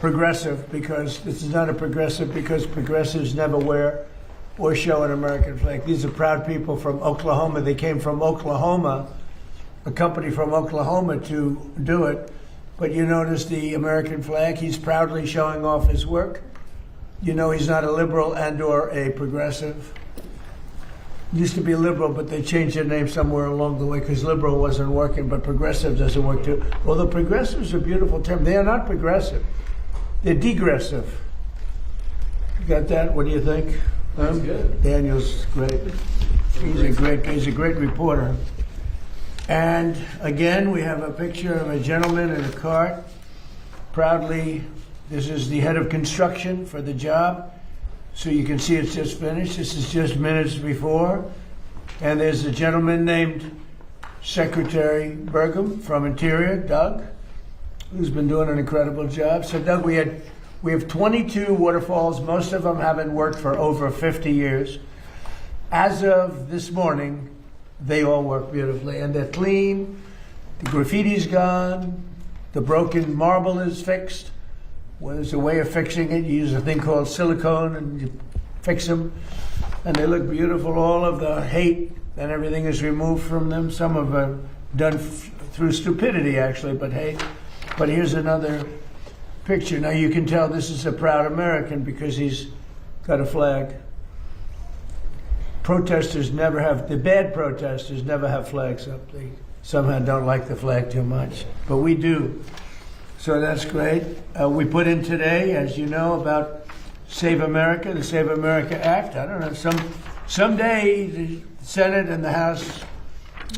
progressive, because this is not a progressive because progressives never wear or show an American flag. These are proud people from Oklahoma. They came from Oklahoma, a company from Oklahoma, to do it. But you notice the American flag, he's proudly showing off his work. You know he's not a liberal and or a progressive. Used to be liberal, but they changed their name somewhere along the way because liberal wasn't working, but progressive doesn't work too. Although progressive is a beautiful term. They are not progressive. They're degressive. You got that? What do you think? That's good. Daniel's great. He's a great reporter. And again, we have a picture of a gentleman in a cart. Proudly, this is the head of construction for the job. So you can see it's just finished. This is just minutes before. And there's a gentleman named Secretary Burgum from Interior, Doug, who's been doing an incredible job. So Doug, we have 22 waterfalls. Most of them haven't worked for over 50 years. As of this morning, they all work beautifully, and they're clean. The graffiti's gone. The broken marble is fixed. Well, there's a way of fixing it. You use a thing called silicone, and you fix them, and they look beautiful. All of the hate and everything is removed from them. Some of them done through stupidity, actually, but hate. But here's another picture. Now you can tell this is a proud American because he's got a flag. Protesters never have, the bad protesters never have flags up. They somehow don't like the flag too much, but we do. So that's great. We put in today, as you know, about Save America, the Save America Act. I don't know, someday the Senate and the House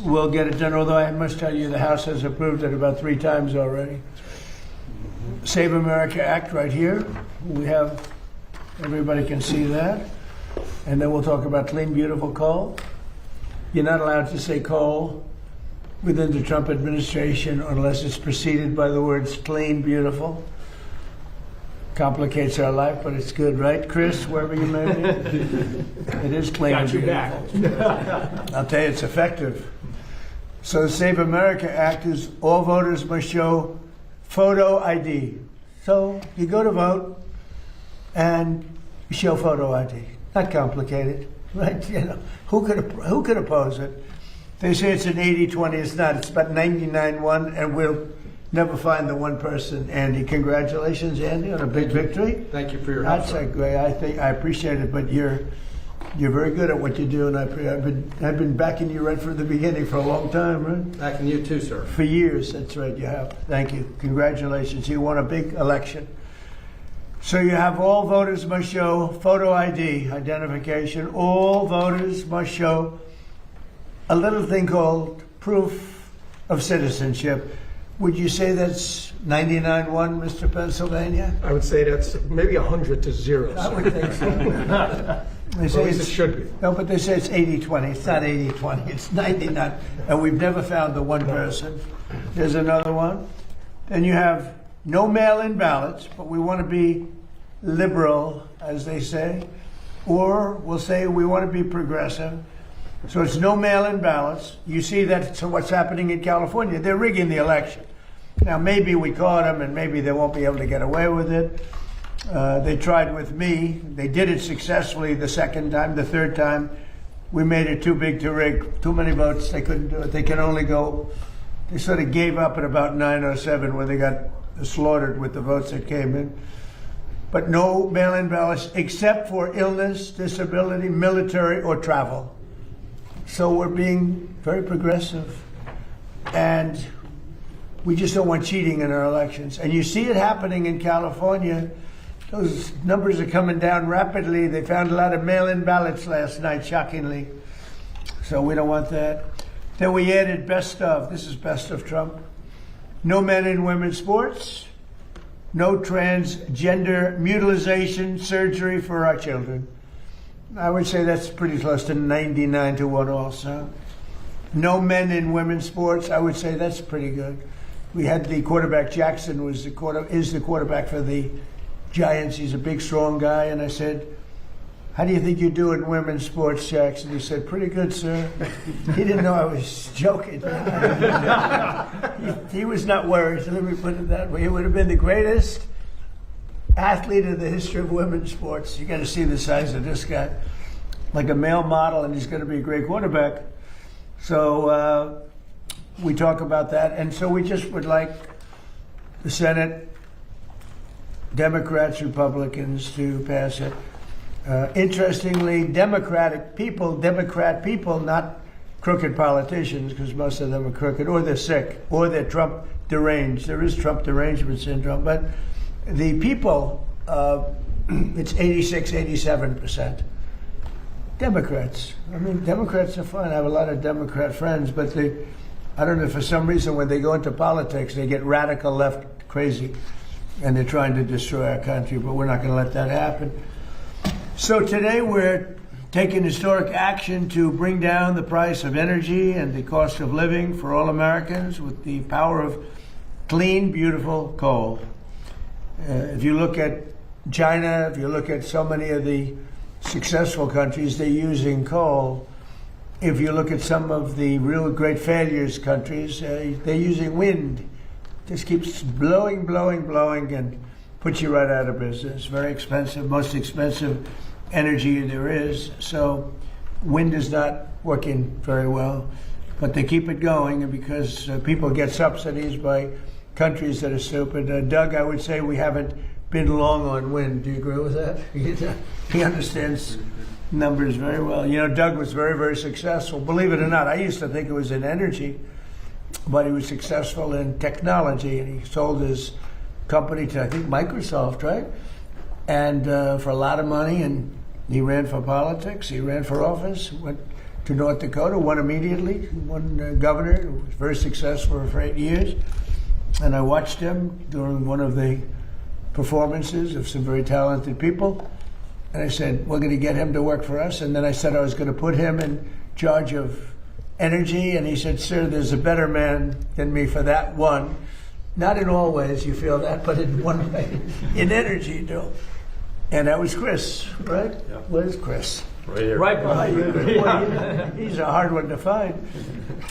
will get it done, although I must tell you the House has approved it about 3 times already. Save America Act right here. We have, everybody can see that. And then we'll talk about clean, beautiful coal. You're not allowed to say coal within the Trump administration unless it's preceded by the words clean, beautiful. Complicates our life, but it's good, right, Chris, wherever you may be? It is clean and beautiful. I'll tell you, it's effective. So the Save America Act is all voters must show photo ID. So you go to vote and you show photo ID. Not complicated, right? You know, who could oppose it? They say it's an 80-20. It's not. It's about 99-1, and we'll never find the one person. Andy, congratulations, Andy, on a big victory. Thank you for your help. That's great. I appreciate it. But you're very good at what you do, and I've been backing you right from the beginning for a long time, right? Backing you too, sir. For years. That's right. You have. Thank you. Congratulations. You won a big election. So you have all voters must show photo ID, identification. All voters must show a little thing called proof of citizenship. Would you say that's 99-1, Mr. Pennsylvania? I would say that's maybe 100 to 0. I would think so. They say it should be. No, but they say it's 80-20. It's not 80-20. It's 99. And we've never found the one person. There's another one. Then you have no mail-in ballots, but we want to be liberal, as they say. Or we'll say we want to be progressive. So it's no mail-in ballots. You see that's what's happening in California. They're rigging the election. Now, maybe we caught them, and maybe they won't be able to get away with it. They tried with me. They did it successfully the second time. The third time, we made it too big to rig. Too many votes. They couldn't do it. They can only go. They sort of gave up at about 9:07 when they got slaughtered with the votes that came in. But no mail-in ballots except for illness, disability, military, or travel. So we're being very progressive. And we just don't want cheating in our elections. And you see it happening in California. Those numbers are coming down rapidly. They found a lot of mail-in ballots last night, shockingly. So we don't want that. Then we added best of. This is best of Trump. No men in women's sports. No transgender mutilization surgery for our children. I would say that's pretty close to 99-1 also. No men in women's sports. I would say that's pretty good. We had the quarterback, Jackson is the quarterback for the Giants. He's a big, strong guy. And I said, how do you think you do in women's sports, Jackson? He said, pretty good, sir. He didn't know I was joking. He was not worried, so let me put it that way. It would have been the greatest athlete of the history of women's sports. You got to see the size of this guy, like a male model, and he's going to be a great quarterback. So we talk about that, and so we just would like the Senate, Democrats, Republicans to pass it. Interestingly, Democrat people, not crooked politicians, because most of them are crooked, or they're sick, or they're Trump deranged. There is Trump derangement syndrome, but the people, it's 86, 87%. Democrats. I mean, Democrats are fine. I have a lot of Democrat friends, but I don't know, for some reason when they go into politics, they get radical left crazy, and they're trying to destroy our country, but we're not going to let that happen. So today we're taking historic action to bring down the price of energy and the cost of living for all Americans with the power of clean, beautiful coal. If you look at China, if you look at so many of the successful countries, they're using coal. If you look at some of the real great failures countries, they're using wind. Just keeps blowing, and puts you right out of business. Very expensive, most expensive energy there is. So wind is not working very well, but they keep it going, and because people get subsidies by countries that are stupid. Doug, I would say we haven't been long on wind. Do you agree with that? He understands numbers very well. You know, Doug was very, very successful. Believe it or not, I used to think it was in energy, but he was successful in technology, and he sold his company to, I think, Microsoft, right? And for a lot of money, and he ran for politics. He ran for office, went to North Dakota, won immediately, won governor, was very successful for 8 years. And I watched him during one of the performances of some very talented people. And I said, we're going to get him to work for us. And then I said I was going to put him in charge of energy. And he said, sir, there's a better man than me for that one. Not in all ways you feel that, but in one way, in energy you do. And that was Chris, right? Yeah. Where's Chris? Right here. Right behind you. Well, he's a hard one to find.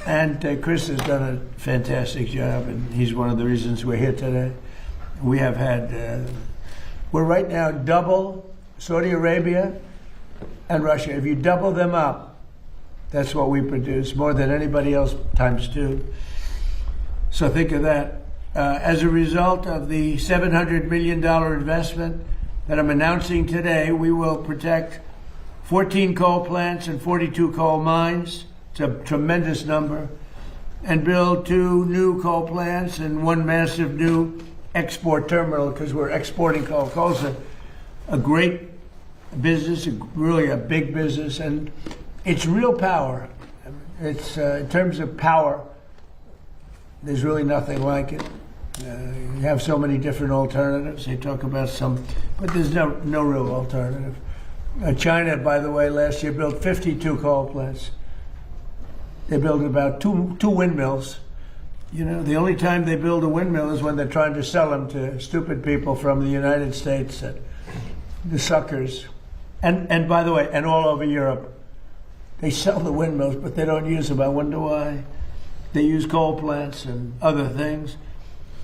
And Chris has done a fantastic job, and he's one of the reasons we're here today. We have had, we're right now double Saudi Arabia and Russia. If you double them up, that's what we produce, more than anybody else times 2. So think of that. As a result of the $700 million investment that I'm announcing today, we will protect 14 coal plants and 42 coal mines. It's a tremendous number. And build 2 new coal plants and 1 massive new export terminal, because we're exporting coal. Coal's a great business, really a big business, and it's real power. It's in terms of power, there's really nothing like it. You have so many different alternatives. They talk about some, but there's no real alternative. China, by the way, last year built 52 coal plants. They built about two windmills. You know, the only time they build a windmill is when they're trying to sell them to stupid people from the United States, the suckers. And by the way, and all over Europe, they sell the windmills, but they don't use them. I wonder why. They use coal plants and other things.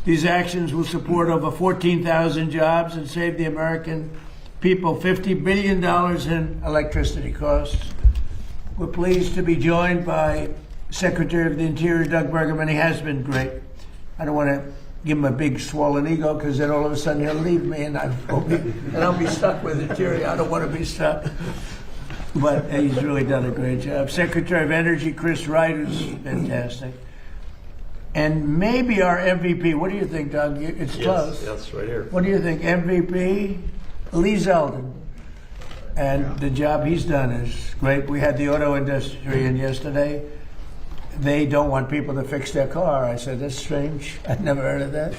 These actions will support over 14,000 jobs and save the American people $50 billion in electricity costs. We're pleased to be joined by Secretary of the Interior, Doug Burgum. He has been great. I don't want to give him a big swollen ego, because then all of a sudden he'll leave me and I'll be stuck with Interior. I don't want to be stuck. But he's really done a great job. Secretary of Energy, Chris Wright, is fantastic. And maybe our MVP, what do you think, Doug? It's close. Yes, right here. What do you think? MVP, Lee Zeldin. And the job he's done is great. We had the auto industry in yesterday. They don't want people to fix their car. I said, that's strange. I'd never heard of that.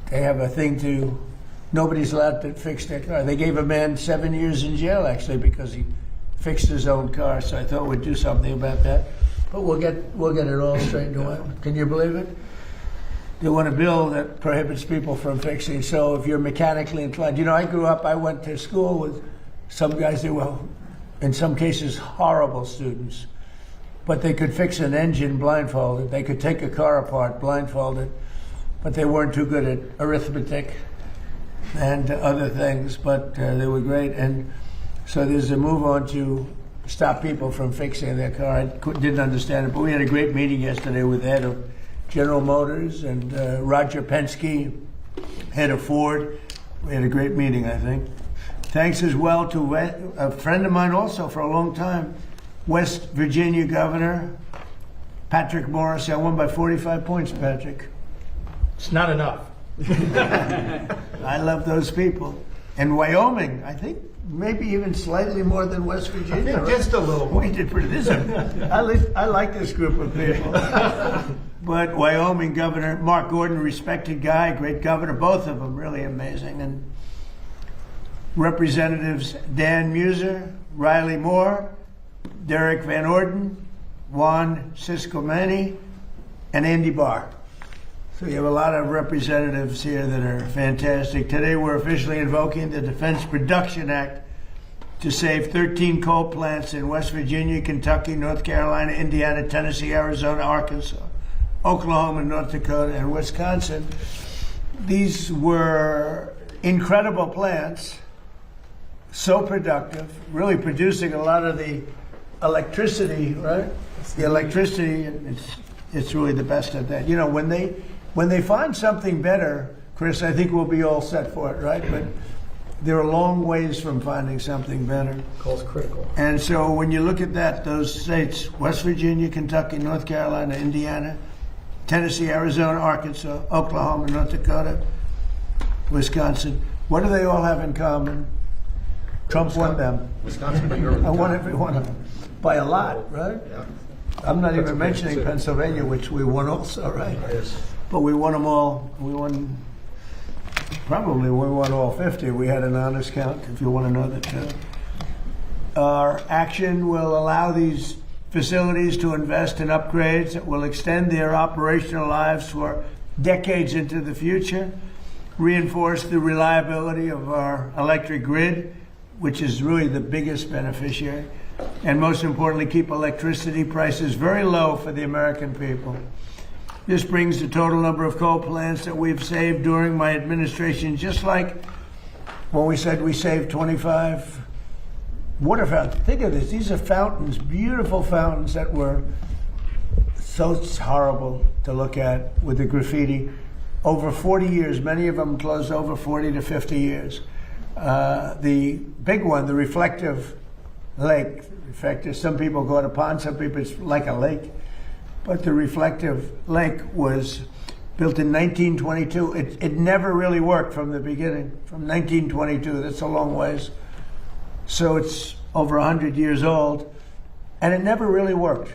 They have a thing to, nobody's allowed to fix their car. They gave a man 7 years in jail, actually, because he fixed his own car. So I thought we'd do something about that. But we'll get it all straightened away. Can you believe it? They want a bill that prohibits people from fixing. So if you're mechanically inclined, you know, I went to school with some guys that were, in some cases, horrible students. But they could fix an engine blindfolded. They could take a car apart blindfolded. But they weren't too good at arithmetic. and other things, but they were great. And so there's a move on to stop people from fixing their car. Didn't understand it, but we had a great meeting yesterday with the head of General Motors and Roger Penske, head of Ford. We had a great meeting, I think. Thanks as well to a friend of mine also for a long time, West Virginia Governor Patrick Morris. I won by 45 points, Patrick. It's not enough. I love those people. And Wyoming, I think maybe even slightly more than West Virginia. Right? Just a little more. We did pretty this. I like this group of people. But Wyoming Governor Mark Gordon, respected guy, great governor, both of them really amazing. And Representatives Dan Muser, Riley Moore, Derek Van Orden, Juan Ciscomani, and Andy Barr. So you have a lot of representatives here that are fantastic. Today we're officially invoking the Defense Production Act to save 13 coal plants in West Virginia, Kentucky, North Carolina, Indiana, Tennessee, Arizona, Arkansas, Oklahoma, North Dakota, and Wisconsin. These were incredible plants, so productive, really producing a lot of the electricity, right? The electricity, it's really the best at that. You know, when they find something better, Chris, I think we'll be all set for it, right? But they're a long ways from finding something better. Coal's critical. And so when you look at that, those states, West Virginia, Kentucky, North Carolina, Indiana, Tennessee, Arizona, Arkansas, Oklahoma, North Dakota, Wisconsin, what do they all have in common? Trump won them. Wisconsin, I won every one of them by a lot, right? Yeah. I'm not even That's a big mentioning city. Pennsylvania, which we won also, right? Yes. But we won them all. We won all 50. We had an honest count, if you want to know that. Our action will allow these facilities to invest in upgrades that will extend their operational lives for decades into the future, reinforce the reliability of our electric grid, which is really the biggest beneficiary, and most importantly, keep electricity prices very low for the American people. This brings the total number of coal plants that we've saved during my administration, just like when we said we saved 25 water fountains. Think of this, these are fountains, beautiful fountains that were so horrible to look at with the graffiti. Over 40 years, many of them closed over 40 to 50 years. The big one, the reflective lake, some people call it a pond, some people it's like a lake. But the reflective lake was built in 1922. It never really worked from the beginning, from 1922. That's a long ways. So it's over 100 years old. And it never really worked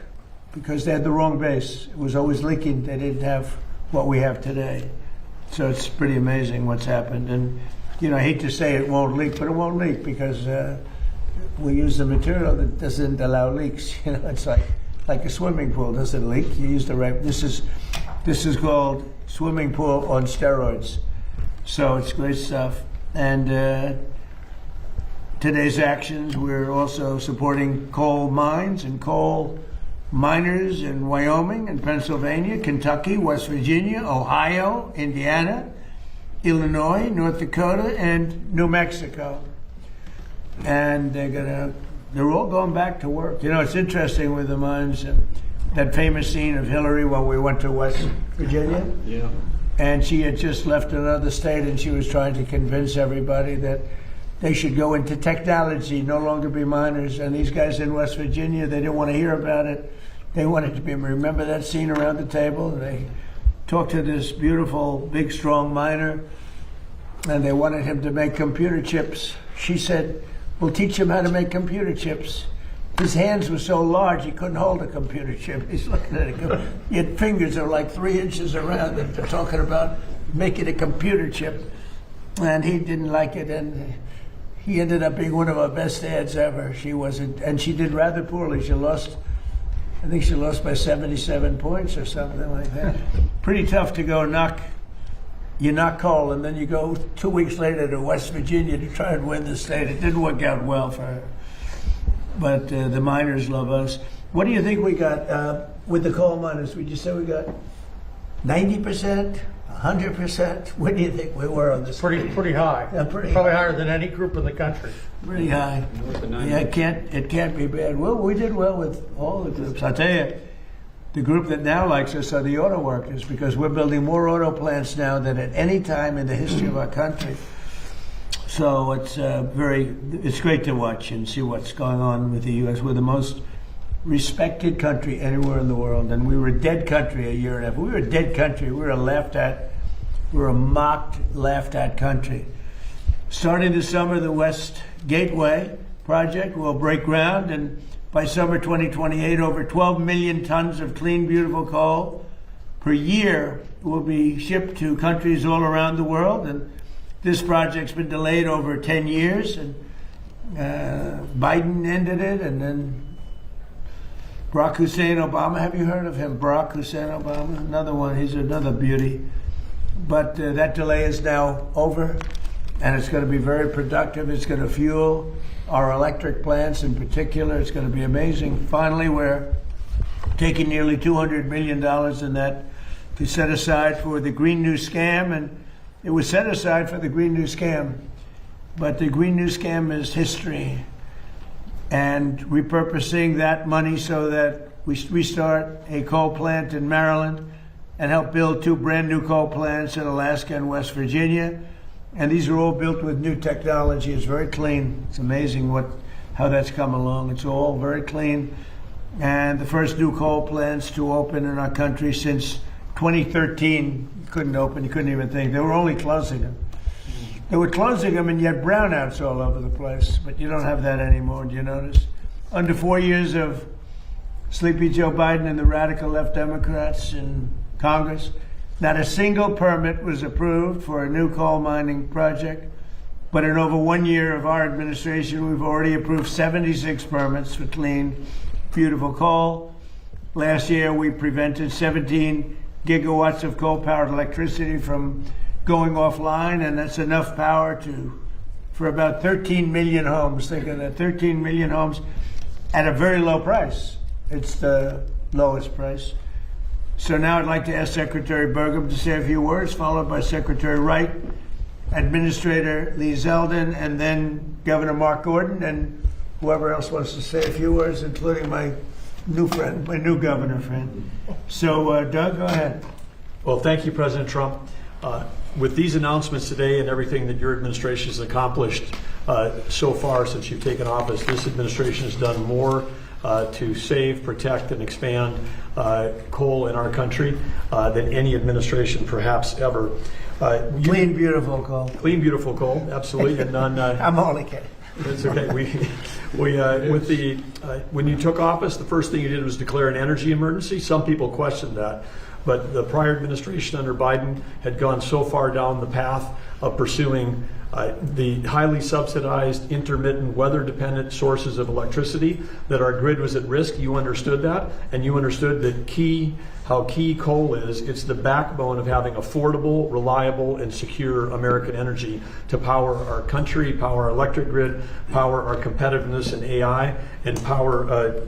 because they had the wrong base. It was always leaking. They didn't have what we have today. So it's pretty amazing what's happened. And, you know, I hate to say it won't leak, but it won't leak because we use the material that doesn't allow leaks. You know, it's like a swimming pool doesn't leak. You use the right. This is called swimming pool on steroids. So it's great stuff. And today's actions, we're also supporting coal mines and coal miners in Wyoming and Pennsylvania, Kentucky, West Virginia, Ohio, Indiana, Illinois, North Dakota, and New Mexico. And they're all going back to work. You know, it's interesting with the mines, that famous scene of Hillary when we went to West Virginia. Yeah. And she had just left another state and she was trying to convince everybody that they should go into technology, no longer be miners. And these guys in West Virginia, they didn't want to hear about it. They wanted to be, remember that scene around the table? They talked to this beautiful, big, strong miner, and they wanted him to make computer chips. She said, we'll teach him how to make computer chips. His hands were so large, he couldn't hold a computer chip. He's looking at it. He had fingers that were like 3 inches around, and they're talking about making a computer chip. And he didn't like it, and he ended up being one of our best ads ever. She wasn't, and she did rather poorly. She lost, I think she lost by 77 points or something like that. Pretty tough to go knock coal, and then you go 2 weeks later to West Virginia to try and win the state. It didn't work out well for her. But the miners love us. What do you think we got with the coal miners? Would you say we got 90%, 100%? Where do you think we were on this? Pretty high. Yeah, pretty Probably high. higher than any group in the country. Pretty high. North of 90. Yeah, it can't be bad. Well, we did well with all the groups. I'll tell you, the group that now likes us are the auto workers, because we're building more auto plants now than at any time in the history of our country. So it's great to watch and see what's going on with the U.S. We're the most respected country anywhere in the world, and we were a dead country a year and a half. We were a dead country. We were laughed at. We were a mocked, laughed at country. Starting this summer, the West Gateway project will break ground, and by summer 2028, over 12 million tons of clean, beautiful coal per year will be shipped to countries all around the world. And this project's been delayed over 10 years, and Biden ended it, and then Barack Hussein Obama. Have you heard of him? Barack Hussein Obama, another one. He's another beauty. But that delay is now over, and it's going to be very productive. It's going to fuel our electric plants in particular. It's going to be amazing. Finally, we're taking nearly $200 million in that to set aside for the Green New Scam, and it was set aside for the Green New Scam, but the Green New Scam is history, and repurposing that money so that we restart a coal plant in Maryland and help build 2 brand new coal plants in Alaska and West Virginia. And these are all built with new technology. It's very clean. It's amazing how that's come along. It's all very clean. And the first new coal plants to open in our country since 2013. You couldn't open, you couldn't even think. They were only closing them. They were closing them, and yet brownouts all over the place. But you don't have that anymore, do you notice? Under 4 years of Sleepy Joe Biden and the radical left Democrats in Congress, not a single permit was approved for a new coal mining project. But in over 1 year of our administration, we've already approved 76 permits for clean, beautiful coal. Last year, we prevented 17 gigawatts of coal-powered electricity from going offline, and that's enough power for about 13 million homes. Think of that, 13 million homes at a very low price. It's the lowest price. So now I'd like to ask Secretary Burgum to say a few words, followed by Secretary Wright, Administrator Lee Zeldin, and then Governor Mark Gordon, and whoever else wants to say a few words, including my new friend, my new governor friend. So, Doug, go ahead. Well, thank you, President Trump. With these announcements today and everything that your administration has accomplished so far since you've taken office, this administration has done more to save, protect, and expand coal in our country than any administration perhaps ever. Clean, beautiful coal. Clean, beautiful coal, absolutely. And none, I'm only kidding. It's okay. When you took office, the first thing you did was declare an energy emergency. Some people questioned that, but the prior administration under Biden had gone so far down the path of pursuing the highly subsidized, intermittent, weather-dependent sources of electricity that our grid was at risk. You understood that, and you understood how key coal is. It's the backbone of having affordable, reliable, and secure American energy to power our country, power our electric grid, power our competitiveness in AI, and power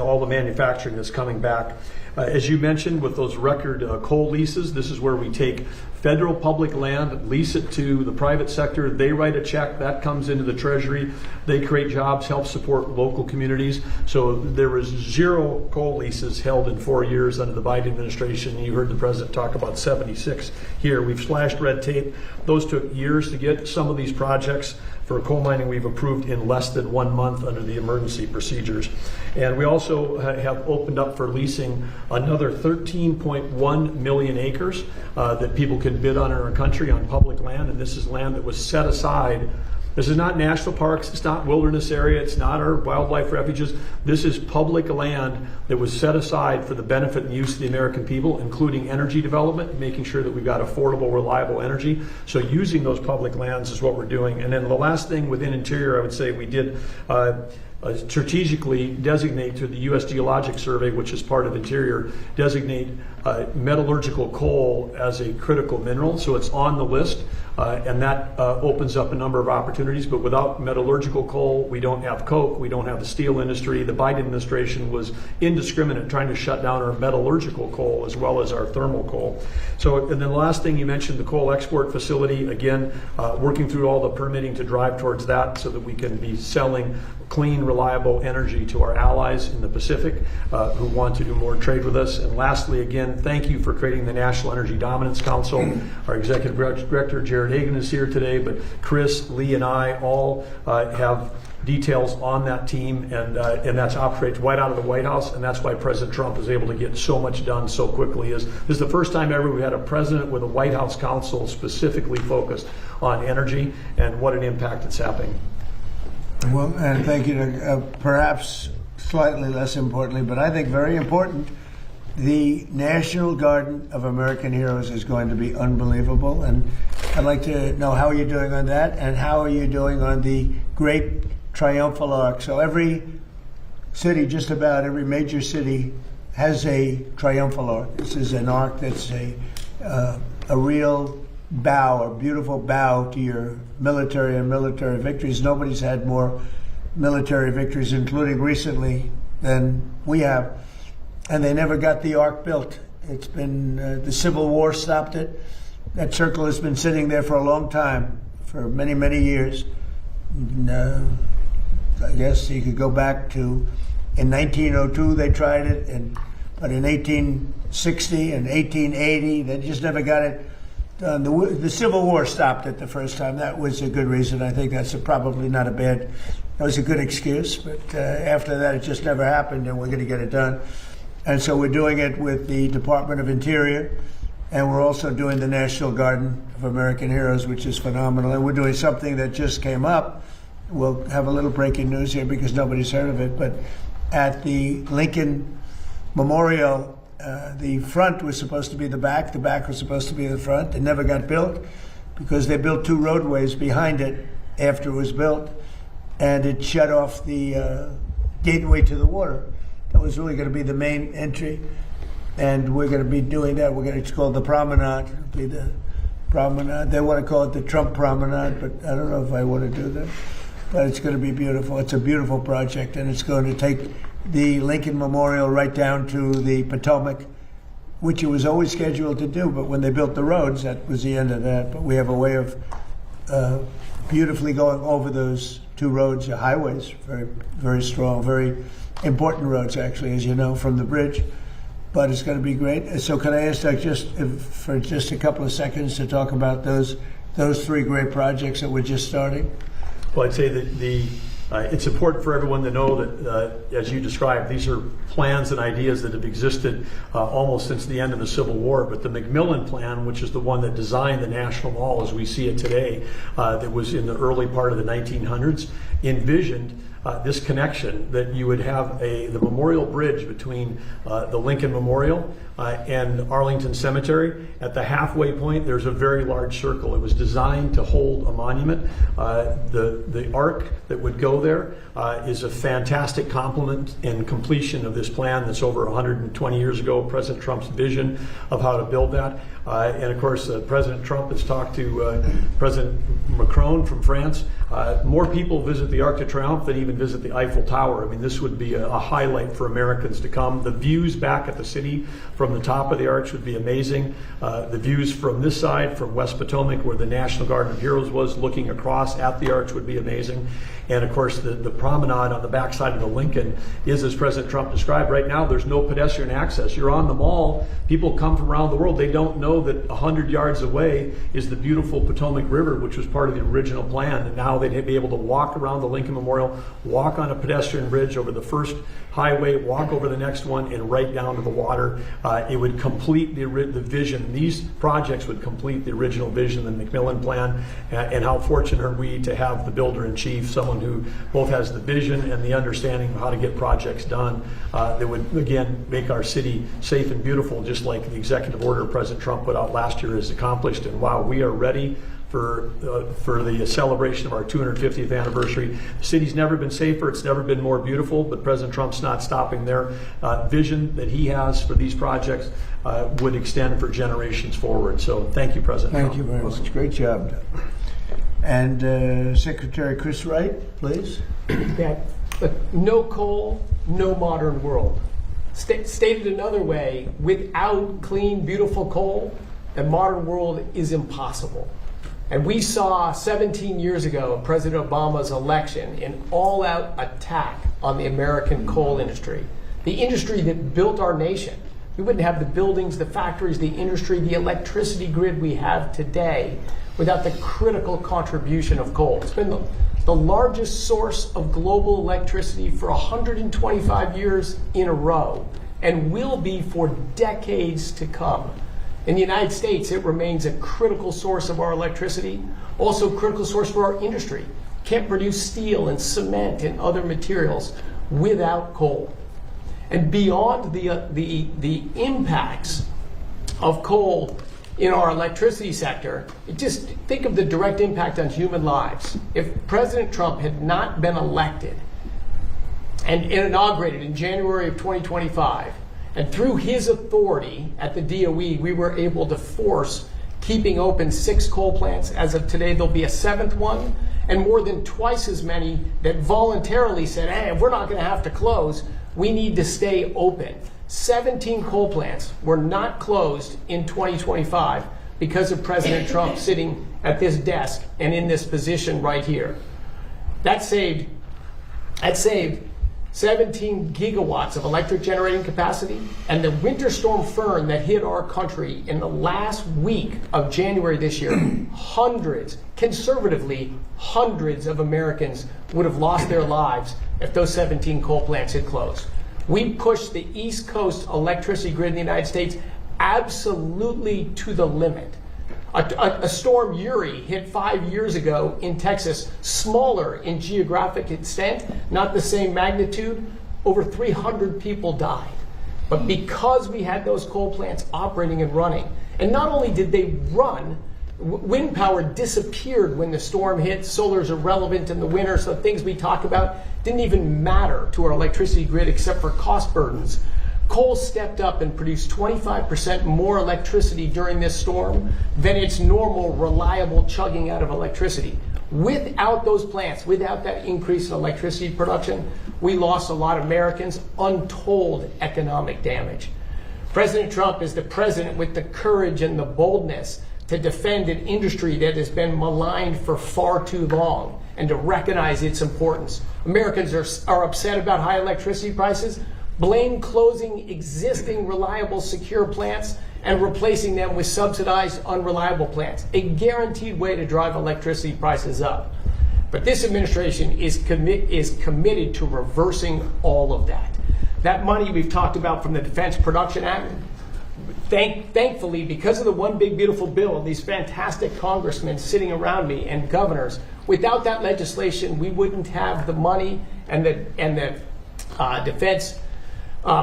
all the manufacturing that's coming back. As you mentioned, with those record coal leases, this is where we take federal public land, lease it to the private sector. They write a check, that comes into the Treasury. They create jobs, help support local communities. So there was 0 coal leases held in 4 years under the Biden administration. You heard the president talk about 76 here. We've slashed red tape. Those took years to get. Some of these projects for coal mining we've approved in less than 1 month under the emergency procedures. And we also have opened up for leasing another 13.1 million acres that people can bid on in our country on public land. And this is land that was set aside. This is not national parks, it's not wilderness area, it's not our wildlife refuges. This is public land that was set aside for the benefit and use of the American people, including energy development, making sure that we've got affordable, reliable energy. So using those public lands is what we're doing. And then the last thing within Interior, I would say we did strategically designate to the U.S. Geologic Survey, which is part of Interior, designate metallurgical coal as a critical mineral. So it's on the list and that opens up a number of opportunities. But without metallurgical coal, we don't have coke, we don't have the steel industry. The Biden administration was indiscriminate trying to shut down our metallurgical coal as well as our thermal coal. So, and then the last thing you mentioned, the coal export facility, again, working through all the permitting to drive towards that so that we can be selling clean, reliable energy to our allies in the Pacific who want to do more trade with us. And lastly, again, thank you for creating the National Energy Dominance Council. Our Executive Director, Jared Hagan, is here today, but Chris, Lee, and I all have details on that team, and that's operates right out of the White House, and that's why President Trump is able to get so much done so quickly. This is the first time ever we've had a president with a White House council specifically focused on energy, and what an impact it's having. Well, and thank you to, perhaps slightly less importantly, but I think very important, the National Garden of American Heroes is going to be unbelievable. And I'd like to know how are you doing on that, and how are you doing on the Great Triumphal Arch? So every city, just about every major city, has a triumphal arch. This is an arc that's a real bow, a beautiful bow to your military and military victories. Nobody's had more military victories, including recently, than we have. And they never got the arc built. It's been, the Civil War stopped it. That circle has been sitting there for a long time, for many, many years. And, I guess you could go back to, in 1902 they tried it, but in 1860 and 1880 they just never got it done. The Civil War stopped it the first time. That was a good reason. I think that's probably not a bad, that was a good excuse, but after that it just never happened, and we're going to get it done. And so we're doing it with the Department of Interior, and we're also doing the National Garden of American Heroes, which is phenomenal. And we're doing something that just came up. We'll have a little breaking news here because nobody's heard of it, but at the Lincoln Memorial, the front was supposed to be the back was supposed to be the front. It never got built because they built two roadways behind it after it was built, and it shut off the gateway to the water. That was really going to be the main entry, and we're going to be doing that. It's called the Promenade. It'll be the Promenade. They want to call it the Trump Promenade, but I don't know if I want to do that. But it's going to be beautiful. It's a beautiful project, and it's going to take the Lincoln Memorial right down to the Potomac, which it was always scheduled to do, but when they built the roads, that was the end of that. But we have a way of beautifully going over those two roads, highways, very, very strong, very important roads, actually, as you know, from the bridge. But it's going to be great. So can I ask for just a couple of seconds to talk about those three great projects that we're just starting? Well, I'd say that it's important for everyone to know that, as you described, these are plans and ideas that have existed almost since the end of the Civil War. But the McMillan Plan, which is the one that designed the National Mall as we see it today, that was in the early part of the 1900s, envisioned this connection, that you would have the memorial bridge between the Lincoln Memorial and Arlington Cemetery. At the halfway point, there's a very large circle. It was designed to hold a monument. The arc that would go there is a fantastic complement and completion of this plan that's over 120 years ago, President Trump's vision of how to build that. And of course, President Trump has talked to President Macron from France. More people visit the Arc de Triomphe than even visit the Eiffel Tower. I mean, this would be a highlight for Americans to come. The views back at the city from the top of the arch would be amazing. The views from this side, from West Potomac, where the National Garden of Heroes was, looking across at the arch would be amazing. And of course, the promenade on the backside of the Lincoln is, as President Trump described, right now there's no pedestrian access. You're on the mall, people come from around the world. They don't know that 100 yards away is the beautiful Potomac River, which was part of the original plan. And now they'd be able to walk around the Lincoln Memorial, walk on a pedestrian bridge over the first highway, walk over the next one, and right down to the water. It would complete the vision. These projects would complete the original vision, the McMillan Plan, and how fortunate are we to have the builder-in-chief, someone who both has the vision and the understanding of how to get projects done that would, again, make our city safe and beautiful, just like the executive order President Trump put out last year has accomplished. And wow, we are ready for the celebration of our 250th anniversary. The city's never been safer. It's never been more beautiful. But President Trump's not stopping there. Vision that he has for these projects would extend for generations forward. So thank you, President Trump. Thank you very much. Great job done. And Secretary Chris Wright, please. that no coal, no modern world. Stated another way, without clean, beautiful coal, the modern world is impossible. And we saw 17 years ago in President Obama's election an all-out attack on the American coal industry, the industry that built our nation. We wouldn't have the buildings, the factories, the industry, the electricity grid we have today without the critical contribution of coal. It's been the largest source of global electricity for 125 years in a row, and will be for decades to come. In the United States, it remains a critical source of our electricity, also a critical source for our industry. Can't produce steel and cement and other materials without coal. And beyond the impacts of coal in our electricity sector, just think of the direct impact on human lives. If President Trump had not been elected and inaugurated in January of 2025, and through his authority at the DOE, we were able to force keeping open 6 coal plants. As of today, there'll be a 7th one, and more than twice as many that voluntarily said, hey, we're not going to have to close, we need to stay open. 17 coal plants were not closed in 2025 because of President Trump sitting at this desk and in this position right here. That saved 17 gigawatts of electric generating capacity, and the winter storm Fern that hit our country in the last week of January this year, conservatively, hundreds of Americans would have lost their lives if those 17 coal plants had closed. We pushed the East Coast electricity grid in the United States absolutely to the limit. A storm Uri hit 5 years ago in Texas, smaller in geographic extent, not the same magnitude. Over 300 people died. But because we had those coal plants operating and running, and not only did they run, wind power disappeared when the storm hit. Solar is irrelevant in the winter, so the things we talk about didn't even matter to our electricity grid except for cost burdens. Coal stepped up and produced 25% more electricity during this storm than its normal, reliable chugging out of electricity. Without those plants, without that increase in electricity production, we lost a lot of Americans, untold economic damage. President Trump is the president with the courage and the boldness to defend an industry that has been maligned for far too long and to recognize its importance. Americans are upset about high electricity prices. Blame closing existing reliable, secure plants and replacing them with subsidized, unreliable plants, a guaranteed way to drive electricity prices up. But this administration is committed to reversing all of that. That money we've talked about from the Defense Production Act, thankfully, because of the One Big Beautiful Bill, these fantastic congressmen sitting around me and governors, without that legislation, we wouldn't have the money and the Defense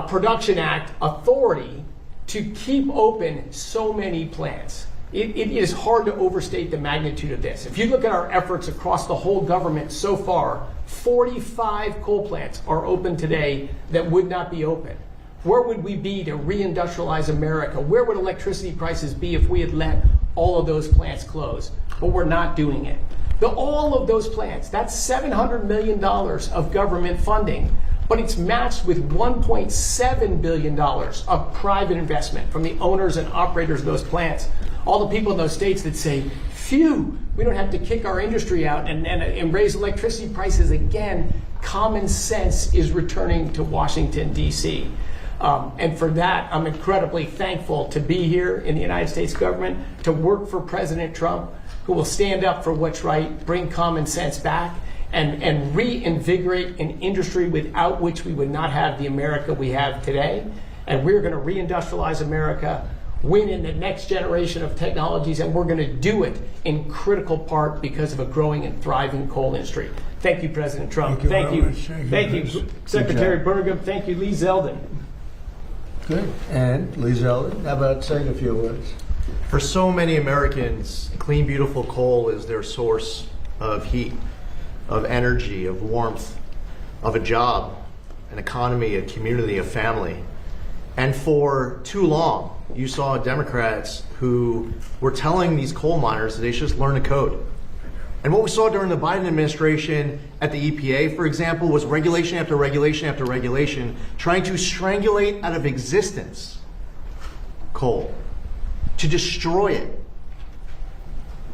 Production Act authority to keep open so many plants. It is hard to overstate the magnitude of this. If you look at our efforts across the whole government so far, 45 coal plants are open today that would not be open. Where would we be to reindustrialize America? Where would electricity prices be if we had let all of those plants close? But we're not doing it. All of those plants, that's $700 million of government funding, but it's matched with $1.7 billion of private investment from the owners and operators of those plants. All the people in those states that say, phew, we don't have to kick our industry out and raise electricity prices again. Common sense is returning to Washington, D.C. And for that, I'm incredibly thankful to be here in the United States government, to work for President Trump, who will stand up for what's right, bring common sense back, and reinvigorate an industry without which we would not have the America we have today. And we're going to reindustrialize America, win in the next generation of technologies, and we're going to do it in critical part because of a growing and thriving coal industry. Thank you, President Trump. Thank you, Secretary Burgum. Thank you, Lee Zeldin. Good. And Lee Zeldin, how about saying a few words? For so many Americans, clean, beautiful coal is their source of heat, of energy, of warmth, of a job, an economy, a community, a family. And for too long, you saw Democrats who were telling these coal miners that they should just learn the code. And what we saw during the Biden administration at the EPA, for example, was regulation after regulation after regulation trying to strangulate out of existence coal, to destroy it.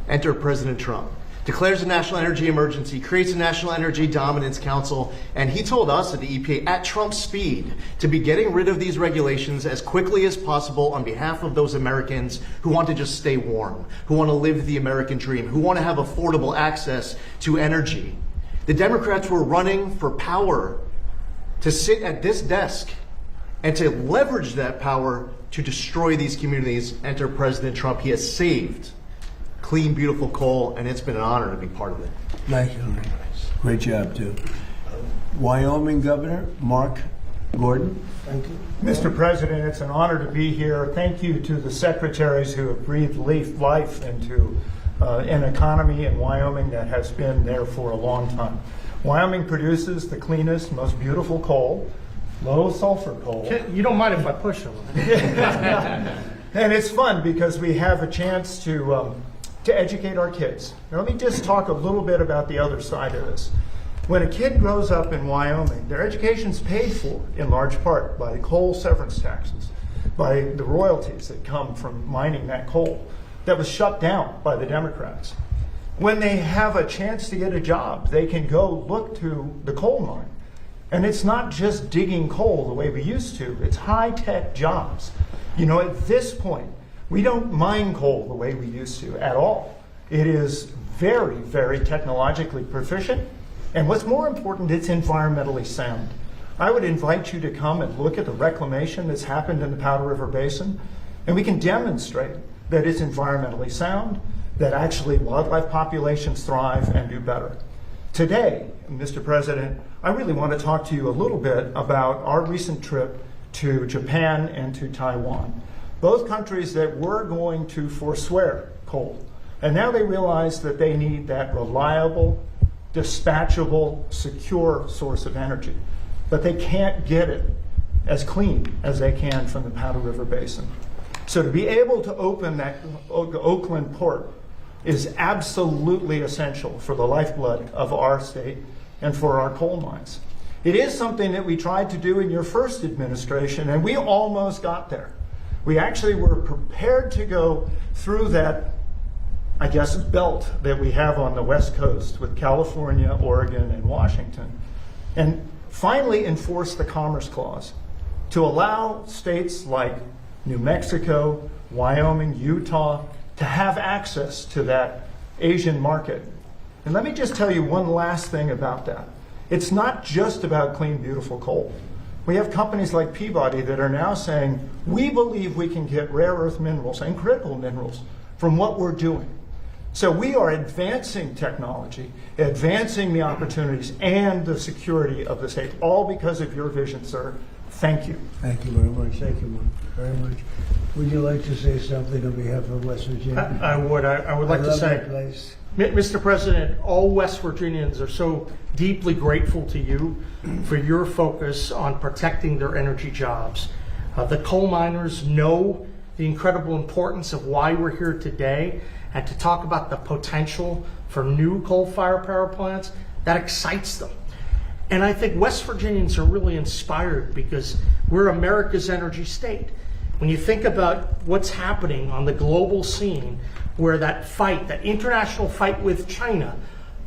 Enter President Trump. Declares a national energy emergency, creates a National Energy Dominance Council, and he told us at the EPA at Trump's speed to be getting rid of these regulations as quickly as possible on behalf of those Americans who want to just stay warm, who want to live the American dream, who want to have affordable access to energy. The Democrats were running for power to sit at this desk and to leverage that power to destroy these communities. Enter President Trump. He has saved clean, beautiful coal, and it's been an honor to be part of it. Thank you. Great job, too. Wyoming Governor Mark Gordon. Thank you. Mr. President, it's an honor to be here. Thank you to the secretaries who have breathed life into an economy in Wyoming that has been there for a long time. Wyoming produces the cleanest, most beautiful coal, low sulfur coal. You don't mind if I push them? And it's fun because we have a chance to educate our kids. Now, let me just talk a little bit about the other side of this. When a kid grows up in Wyoming, their education's paid for in large part by coal severance taxes, by the royalties that come from mining that coal that was shut down by the Democrats. When they have a chance to get a job, they can go look to the coal mine. And it's not just digging coal the way we used to, it's high-tech jobs. You know, at this point, we don't mine coal the way we used to at all. It is very, very technologically proficient. And what's more important, it's environmentally sound. I would invite you to come and look at the reclamation that's happened in the Powder River Basin, and we can demonstrate that it's environmentally sound, that actually wildlife populations thrive and do better. Today, Mr. President, I really want to talk to you a little bit about our recent trip to Japan and to Taiwan. Both countries that were going to forswear coal. And now they realize that they need that reliable, dispatchable, secure source of energy. But they can't get it as clean as they can from the Powder River Basin. So to be able to open that Oakland port is absolutely essential for the lifeblood of our state and for our coal mines. It is something that we tried to do in your first administration, and we almost got there. We actually were prepared to go through that, I guess, belt that we have on the West Coast with California, Oregon, and Washington, and finally enforce the Commerce Clause to allow states like New Mexico, Wyoming, Utah to have access to that Asian market. And let me just tell you one last thing about that. It's not just about clean, beautiful coal. We have companies like Peabody that are now saying, we believe we can get rare earth minerals and critical minerals from what we're doing. So we are advancing technology, advancing the opportunities and the security of the state, all because of your vision, sir. Thank you. Thank you very much. Thank you very much. Would you like to say something on behalf of West Virginia? I would like to love say, that place. Mr. President, all West Virginians are so deeply grateful to you for your focus on protecting their energy jobs. The coal miners know the incredible importance of why we're here today, and to talk about the potential for new coal-fired power plants, that excites them. And I think West Virginians are really inspired because we're America's energy state. When you think about what's happening on the global scene, where that fight, that international fight with China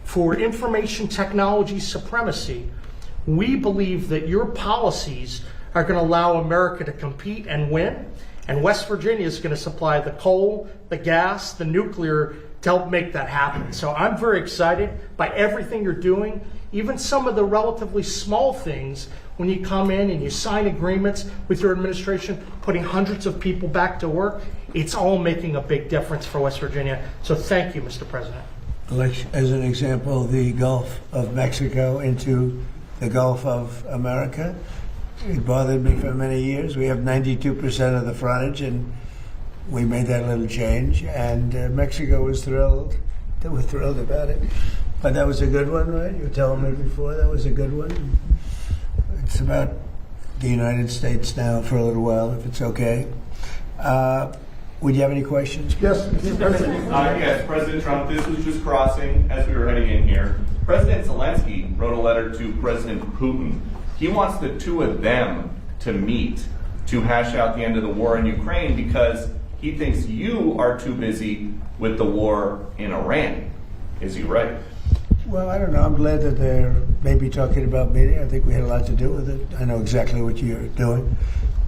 for information technology supremacy, we believe that your policies are going to allow America to compete and win. And West Virginia is going to supply the coal, the gas, the nuclear to help make that happen. So I'm very excited by everything you're doing, even some of the relatively small things when you come in and you sign agreements with your administration, putting hundreds of people back to work. It's all making a big difference for West Virginia. So thank you, Mr. President. Like, as an example, the Gulf of Mexico into the Gulf of America. It bothered me for many years. We have 92% of the frontage, and we made that little change, and Mexico was thrilled. They were thrilled about it. But that was a good one, right? You were telling me before that was a good one. It's about the United States now for a little while, if it's okay. Would you have any questions? Yes, Mr. President. Yes, President Trump, this was just crossing as we were heading in here. President Zelensky wrote a letter to President Putin. He wants the two of them to meet to hash out the end of the war in Ukraine because he thinks you are too busy with the war in Iran. Is he right? Well, I don't know. I'm glad that they're maybe talking about meeting. I think we had a lot to do with it. I know exactly what you're doing.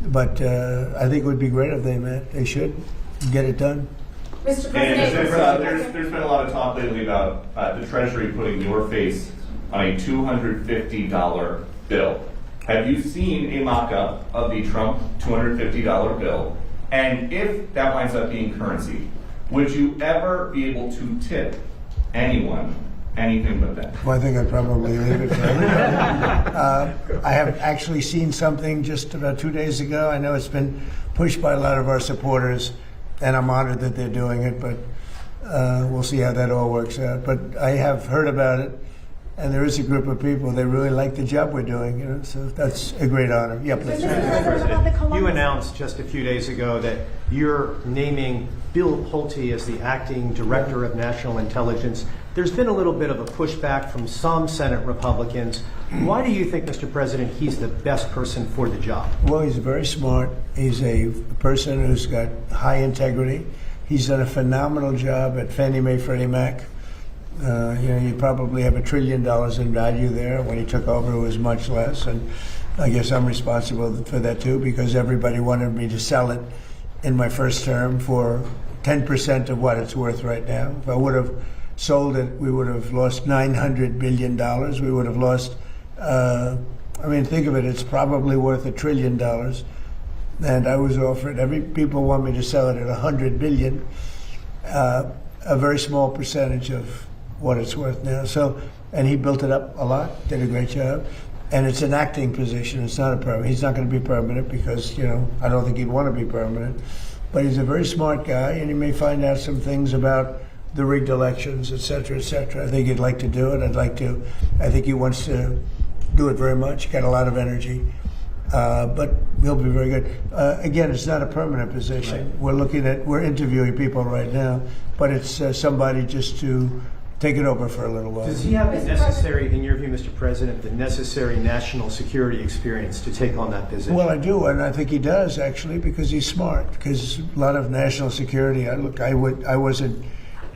But I think it would be great if they met. They should get it done. Mr. And President, there's been a lot of talk lately about the Treasury putting your face on a $250 bill. Have you seen a mock-up of the Trump $250 bill? And if that winds up being currency, would you ever be able to tip anyone anything but that? Well, I think I'd probably leave it for everybody. I have actually seen something just about 2 days ago. I know it's been pushed by a lot of our supporters, and I'm honored that they're doing it, but we'll see how that all works out. But I have heard about it, and there is a group of people, they really like the job we're doing, you know, so that's a great honor. Yeah, please. You announced just a few days ago that you're naming Bill Pulte as the acting director of national intelligence. There's been a little bit of a pushback from some Senate Republicans. Why do you think, Mr. President, he's the best person for the job? Well, he's very smart. He's a person who's got high integrity. He's done a phenomenal job at Fannie Mae, Freddie Mac. You know, you probably have $1 trillion in value there. When he took over, it was much less. And I guess I'm responsible for that too, because everybody wanted me to sell it in my first term for 10% of what it's worth right now. If I would have sold it, we would have lost $900 billion. We would have lost, I mean, think of it, it's probably worth $1 trillion. And I was offered, people want me to sell it at $100 billion, a very small percentage of what it's worth now. So, and he built it up a lot, did a great job. And it's an acting position, it's not a permanent. He's not going to be permanent because, you know, I don't think he'd want to be permanent. But he's a very smart guy, and he may find out some things about the rigged elections, et cetera, et cetera. I think he'd like to do it. I think he wants to do it very much. Got a lot of energy. But he'll be very good. Again, it's not a permanent position. Right. We're interviewing people right now, but it's somebody just to take it over for a little while. Does he have the necessary, in your view, Mr. President, the necessary national security experience to take on that position? Well, I do, and I think he does, actually, because he's smart. Because a lot of national security, I wasn't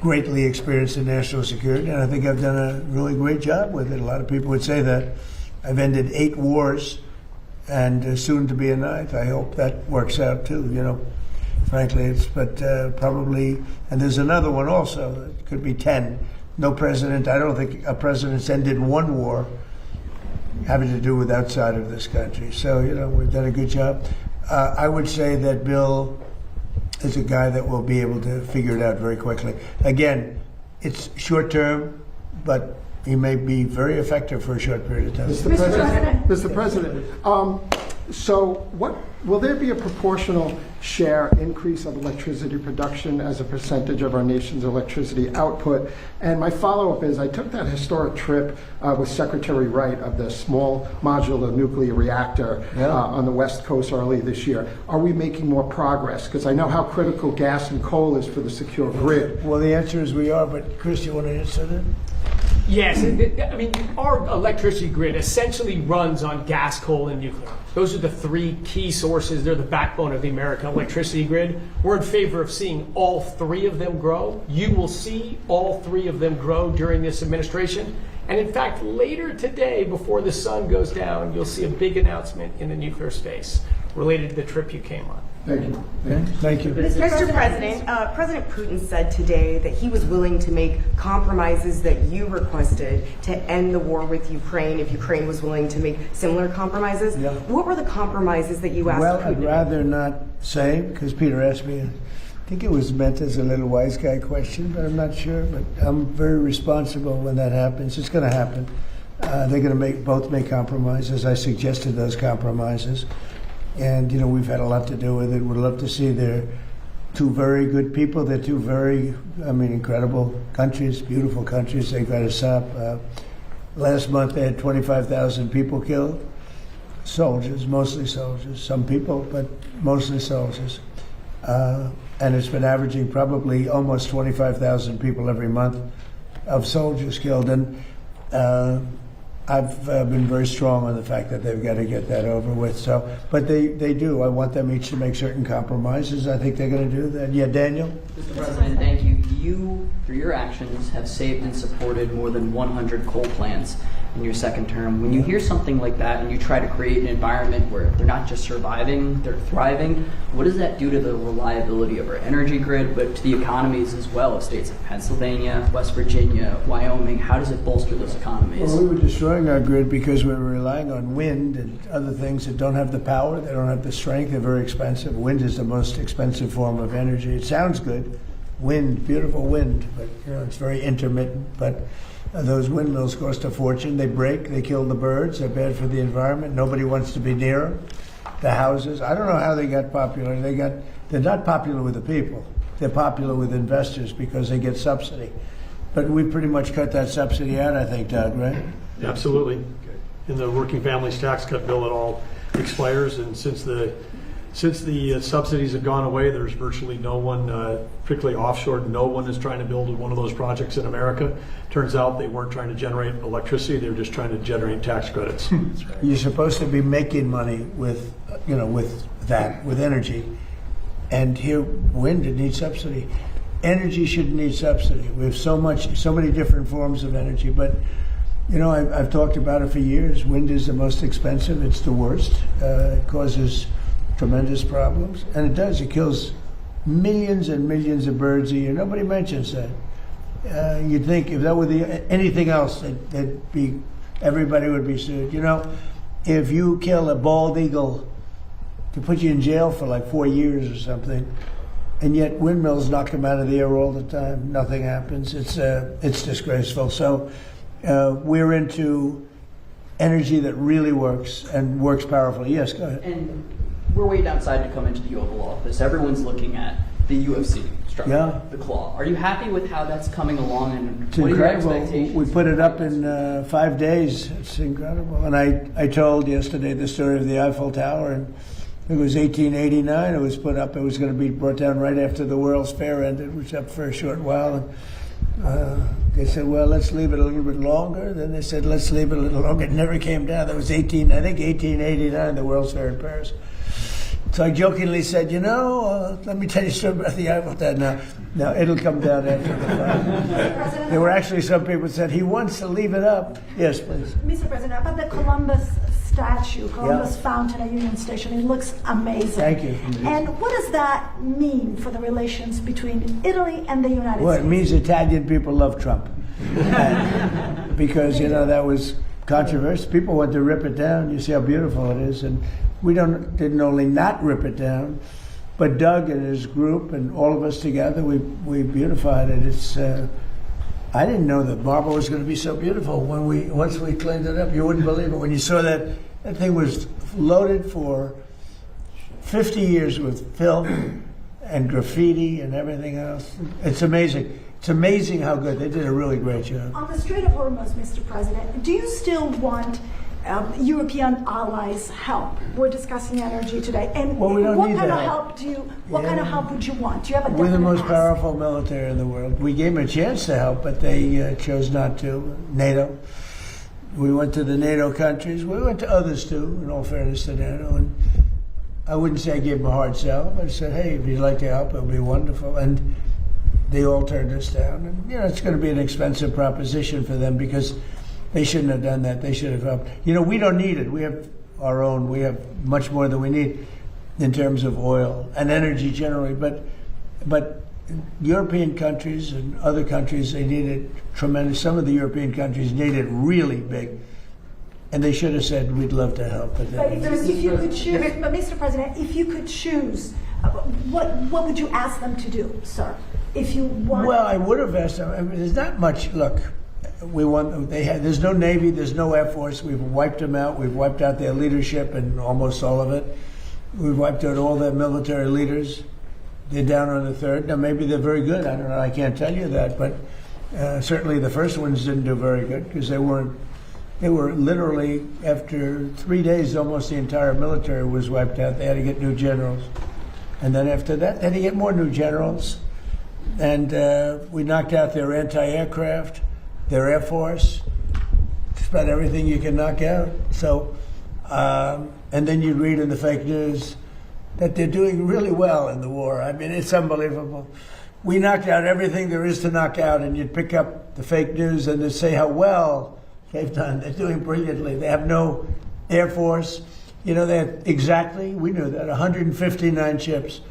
greatly experienced in national security, and I think I've done a really great job with it. A lot of people would say that. I've ended 8 wars, and soon to be a 9th. I hope that works out too, you know. Frankly, probably, and there's another one also. It could be 10. No president, I don't think a president's ended 1 war having to do with outside of this country. So, you know, we've done a good job. I would say that Bill is a guy that will be able to figure it out very quickly. Again, it's short term, but he may be very effective for a short period of time. Mr. President, so what will there be a proportional share increase of electricity production as a percentage of our nation's electricity output? And my follow-up is, I took that historic trip with Secretary Wright of the small modular nuclear reactor on the West Coast early this year. Are we making more progress? Because I know how critical gas and coal is for the secure grid. Well, the answer is we are, but Chris, you want to answer that? Yes, I mean, our electricity grid essentially runs on gas, coal, and nuclear. Those are the 3 key sources. They're the backbone of the American electricity grid. We're in favor of seeing all 3 of them grow. You will see all 3 of them grow during this administration. And in fact, later today, before the sun goes down, you'll see a big announcement in the nuclear space related to the trip you came on. Thank you. Thank you. Mr. President, President Putin said today that he was willing to make compromises that you requested to end the war with Ukraine if Ukraine was willing to make similar compromises. Yeah. What were the compromises that you asked Well, Putin I'd rather not say, because Peter asked me. I think it was meant as a little wise guy question, but I'm not sure. But I'm very responsible when that happens. It's going to happen. They're going to both make compromises. I suggested those compromises. And, you know, we've had a lot to do with it. We'd love to see their two very good people. They're two very, incredible countries, beautiful countries. They've got us up. Last month they had 25,000 people killed. Soldiers, mostly soldiers. Some people, but mostly soldiers. And it's been averaging probably almost 25,000 people every month of soldiers killed. And I've been very strong on the fact that they've got to get that over with. So, but they do. I want them each to make certain compromises. I think they're going to do that. Yeah, Daniel? Mr. President, thank you. You, through your actions, have saved and supported more than 100 coal plants in your second term. When you hear something like that and you try to create an environment where they're not just surviving, they're thriving, what does that do to the reliability of our energy grid, but to the economies as well of states like Pennsylvania, West Virginia, Wyoming? How does it bolster those economies? Well, we were destroying our grid because we were relying on wind and other things that don't have the power, they don't have the strength, they're very expensive. Wind is the most expensive form of energy. It sounds good, wind, beautiful wind, but it's very intermittent. But those windmills cost a fortune. They break, they kill the birds, they're bad for the environment. Nobody wants to be near them. The houses, I don't know how they got popular. They're not popular with the people. They're popular with investors because they get subsidy. But we pretty much cut that subsidy out, I think, Doug, right? Absolutely. In the working families tax cut bill, it all expires, and since the subsidies have gone away, there's virtually no one, particularly offshore, no one is trying to build one of those projects in America. Turns out they weren't trying to generate electricity, they were just trying to generate tax credits. You're supposed to be making money with energy. And here, wind, it needs subsidy. Energy shouldn't need subsidy. We have so many different forms of energy, but I've talked about it for years. Wind is the most expensive. It's the worst. It causes tremendous problems, and it does. It kills millions and millions of birds a year. Nobody mentions that. You'd think if that were anything else, everybody would be sued. If you kill a bald eagle, to put you in jail for like 4 years or something, and yet windmills knock them out of the air all the time. Nothing happens. It's disgraceful. So we're into energy that really works and works powerfully. Yes, go ahead. And we're waiting outside to come into the Oval Office. Everyone's looking at the UFC structure, the claw. Are you happy with how that's coming along, and it's what incredible. are your expectations? We put it up in 5 days. It's incredible. And I told yesterday the story of the Eiffel Tower, and it was 1889. It was put up. It was going to be brought down right after the World's Fair ended, which was up for a short while. And they said, well, let's leave it a little bit longer. Then they said, let's leave it a little longer. It never came down. That was 1889, the World's Fair in Paris. So I jokingly said, let me tell you something about the Eiffel Tower. Now it'll come down after the fact. There were actually some people who said he wants to leave it up. Yes, please. Mr. President, about the Columbus statue, Columbus Fountain at Union Station, it looks amazing. Thank you. And what does that mean for the relations between Italy and the United States? Well, it means Italian people love Trump. Because, that was controversial. People want to rip it down. You see how beautiful it is. And we didn't only not rip it down, but Doug and his group and all of us together, we beautified it. It's I didn't know that marble was going to be so beautiful once we cleaned it up. You wouldn't believe it when you saw that thing was loaded for 50 years with film and graffiti and everything else. It's amazing. It's amazing how good. They did a really great job. On the Strait of Hormuz, Mr. President, do you still want European allies' help? We're discussing energy today. And well, we don't what need kind the of help. What kind of help would you want? Do you have a We're the most ask? powerful military in the world. We gave them a chance to help, but they chose not to. NATO. We went to the NATO countries. We went to others too, in all fairness to NATO. And I wouldn't say I gave them a hard sell, but I said, hey, if you'd like to help, it would be wonderful. And they all turned us down. And, it's going to be an expensive proposition for them because they shouldn't have done that. They should have helped. We don't need it. We have our own. We have much more than we need in terms of oil and energy generally. But European countries and other countries, they need it tremendous. Some of the European countries need it really big. And they should have said, we'd love to help. But if you could choose, but Mr. President, if you could choose, what would you ask them to do, sir? If you want. Well, I would have asked them. There's not much. Look, there's no Navy, there's no Air Force. We've wiped them out. We've wiped out their leadership and almost all of it. We've wiped out all their military leaders. They're down on the third. Now, maybe they're very good. I don't know. I can't tell you that. But certainly the first ones didn't do very good because they were literally, after 3 days, almost the entire military was wiped out. They had to get new generals. And then after that, they had to get more new generals. And we knocked out their anti-aircraft, their Air Force, just about everything you can knock out. So, and then you read in the fake news that they're doing really well in the war. I mean, it's unbelievable. We knocked out everything there is to knock out, and you'd pick up the fake news and they'd say how well they've done. They're doing brilliantly. They have no Air Force. You know, they had exactly, we knew that, 159 ships.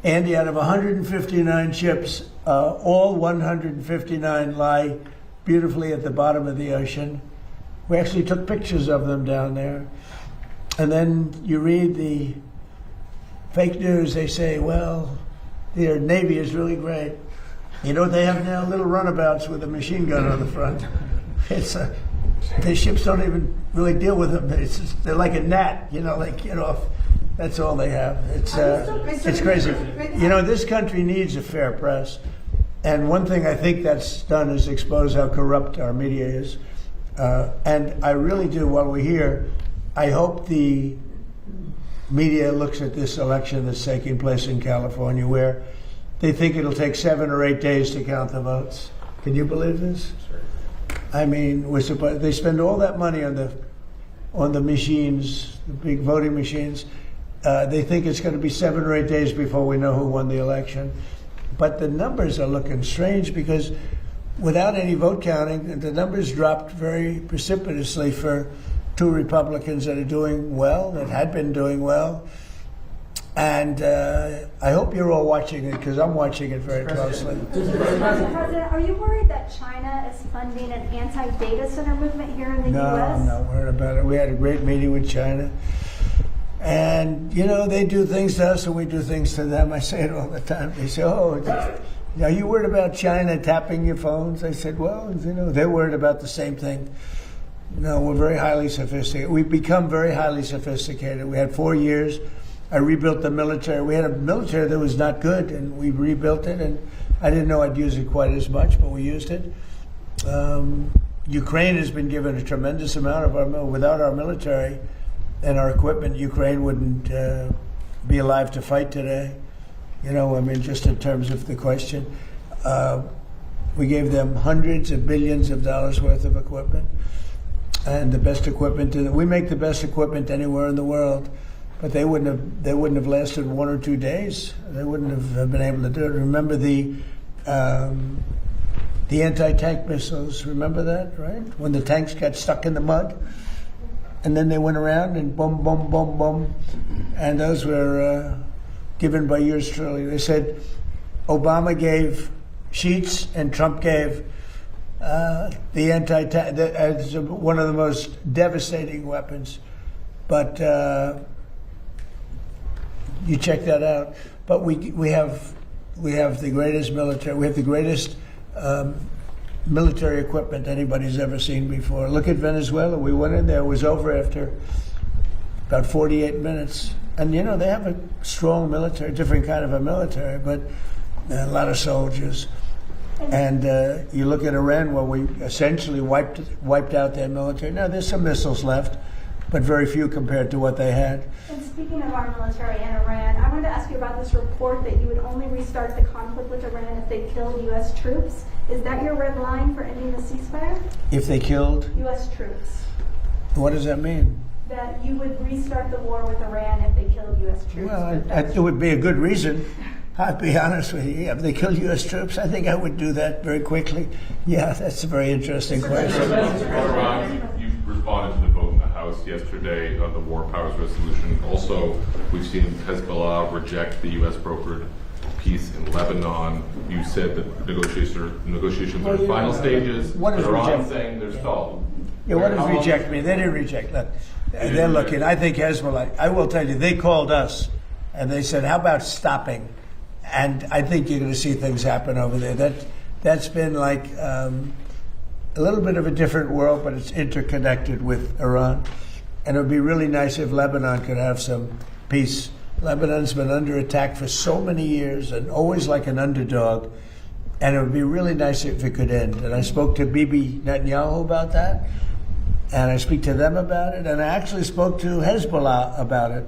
Andy, out of 159 ships, all 159 lie beautifully at the bottom of the ocean. We actually took pictures of them down there. And then you read the fake news, they say, well, their Navy is really great. You know what they have now? Little runabouts with a machine gun on the front. Their ships don't even really deal with them. They're like a gnat, you know, like get off. That's all they have. It's crazy. You know, this country needs a fair press. And one thing I think that's done is expose how corrupt our media is. And I really do, while we're here, I hope the media looks at this election that's taking place in California, where they think it'll take 7 or 8 days to count the votes. Can you believe this? I mean, they spend all that money on the machines, the big voting machines. They think it's going to be 7 or 8 days before we know who won the election. But the numbers are looking strange because without any vote counting, the numbers dropped very precipitously for 2 Republicans that are doing well, that had been doing well. And I hope you're all watching it because I'm watching it very closely. President, are you worried that China is funding an anti-data center movement here in the No, U.S.? I'm not worried about it. We had a great meeting with China. And, you know, they do things to us and we do things to them. I say it all the time. They say, oh, are you worried about China tapping your phones? I said, well, you know, they're worried about the same thing. No, we're very highly sophisticated. We've become very highly sophisticated. We had 4 years. I rebuilt the military. We had a military that was not good, and we rebuilt it. And I didn't know I'd use it quite as much, but we used it. Ukraine has been given a tremendous amount of our without our military and our equipment. Ukraine wouldn't be alive to fight today. You know, I mean, just in terms of the question, we gave them hundreds of billions of dollars worth of equipment, and the best equipment. We make the best equipment anywhere in the world. But they wouldn't have lasted 1 or 2 days. They wouldn't have been able to do it. Remember the anti-tank missiles? Remember that, right? When the tanks got stuck in the mud, and then they went around and boom, boom, boom, boom, and those were given by yours truly. They said Obama gave sheets and Trump gave the anti-tank. That's one of the most devastating weapons, but. You check that out. But we have the greatest military. We have the greatest military equipment anybody's ever seen before. Look at Venezuela. We went in there. It was over after about 48 minutes. And, you know, they have a strong military, different kind of a military, but a lot of soldiers. And you look at Iran, where we essentially wiped out their military. Now, there's some missiles left, but very few compared to what they had. And speaking of our military and Iran, I wanted to ask you about this report that you would only restart the conflict with Iran if they killed U.S. troops. Is that your red line for ending the ceasefire? If they killed? U.S. troops. What does that mean? That you would restart the war with Iran if they killed U.S. troops. Well, it would be a good reason. I'll be honest with you. If they killed U.S. troops, I think I would do that very quickly. Yeah, that's a very interesting question. You responded to the vote in the House yesterday on the War Powers Resolution. Also, we've seen Hezbollah reject the U.S. brokered peace in Lebanon. You said that negotiations are in final stages. What is Iran saying they're stalled. Yeah, what does reject mean? They didn't reject. Look, they're looking. I think Hezbollah, I will tell you, they called us and they said, how about stopping? And I think you're going to see things happen over there. That's been like a little bit of a different world, but it's interconnected with Iran. And it would be really nice if Lebanon could have some peace Lebanon's been under attack for so many years and always like an underdog. And it would be really nice if it could end. And I spoke to Bibi Netanyahu about that. And I speak to them about it. And I actually spoke to Hezbollah about it.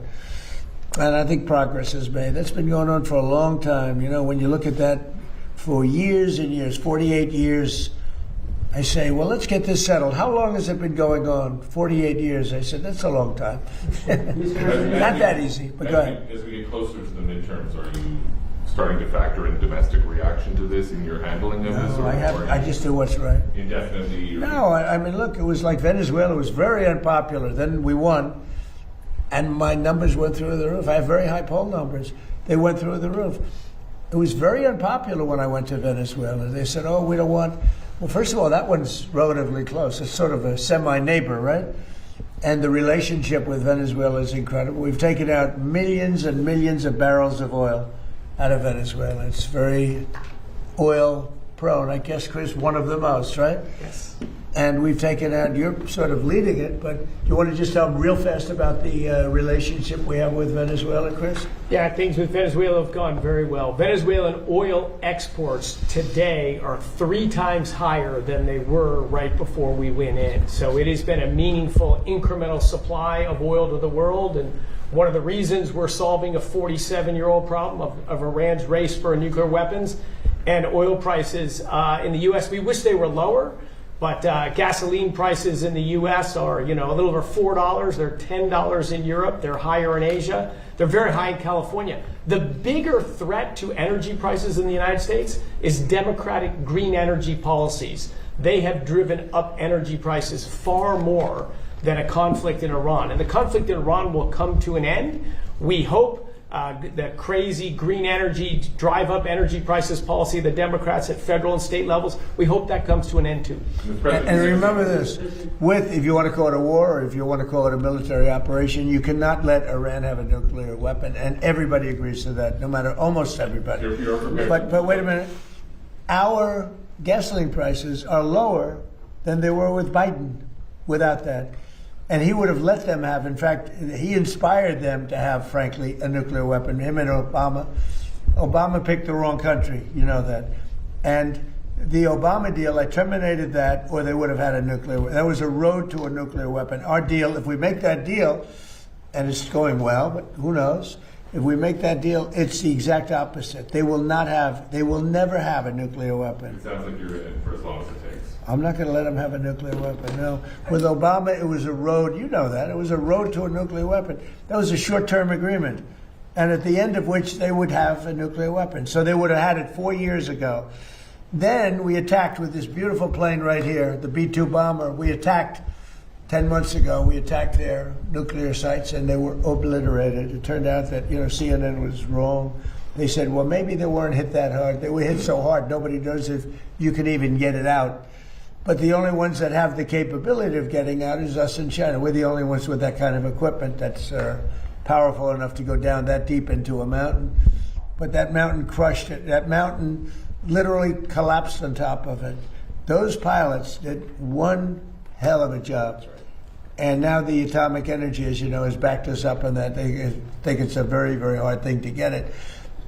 And I think progress is made. That's been going on for a long time. You know, when you look at that for years and years, 48 years, I say, well, let's get this settled. How long has it been going on? 48 years. I said, that's a long time. Not that easy, but go ahead. As we get closer to the midterms, are you starting to factor in domestic reaction to this in your handling of this? No, I just do what's right. Indefinitely? No, I mean, look, it was like Venezuela. It was very unpopular. Then we won, and my numbers went through the roof. I have very high poll numbers. They went through the roof. It was very unpopular when I went to Venezuela. They said, oh, we don't want... Well, first of all, that one's relatively close. It's sort of a semi-neighbor, right? And the relationship with Venezuela is incredible. We've taken out millions and millions of barrels of oil out of Venezuela. It's very oil prone. I guess, Chris, one of the most, right? Yes. And we've taken out, you're sort of leading it, but you want to just tell them real fast about the relationship we have with Venezuela, Chris? Yeah, things with Venezuela have gone very well. Venezuelan oil exports today are 3 times higher than they were right before we went in. So it has been a meaningful incremental supply of oil to the world. And one of the reasons we're solving a 47-year-old problem of Iran's race for nuclear weapons and oil prices in the U.S. We wish they were lower. But gasoline prices in the U.S. are, a little over $4. They're $10 in Europe. They're higher in Asia. They're very high in California. The bigger threat to energy prices in the United States is Democratic green energy policies. They have driven up energy prices far more than a conflict in Iran. And the conflict in Iran will come to an end. We hope the crazy green energy, drive up energy prices policy of the Democrats at federal and state levels, we hope that comes to an end too. And remember this, if you want to call it a war or if you want to call it a military operation, you cannot let Iran have a nuclear weapon, and everybody agrees to that, no matter, almost everybody. But wait a minute, our gasoline prices are lower than they were with Biden without that. And he would have let them have, in fact, he inspired them to have, frankly, a nuclear weapon, him and Obama. Obama picked the wrong country, you know that. And the Obama deal, I terminated that, or they would have had a nuclear weapon. That was a road to a nuclear weapon. Our deal, if we make that deal, and it's going well, but who knows, if we make that deal, it's the exact opposite. They will never have a nuclear weapon. It sounds like you're in it for as long as it takes. I'm not going to let them have a nuclear weapon, no. With Obama, it was a road, you know that, it was a road to a nuclear weapon. That was a short-term agreement, and at the end of which they would have a nuclear weapon. So they would have had it 4 years ago. Then we attacked with this beautiful plane right here, the B-2 bomber. We attacked 10 months ago, we attacked their nuclear sites, and they were obliterated. It turned out that, CNN was wrong. They said, well, maybe they weren't hit that hard. They were hit so hard, nobody knows if you can even get it out. But the only ones that have the capability of getting out is us and China. We're the only ones with that kind of equipment that's powerful enough to go down that deep into a mountain. But that mountain crushed it. That mountain literally collapsed on top of it. Those pilots did one hell of a job. And now the atomic energy, as you know, has backed us up on that. They think it's a very, very hard thing to get it.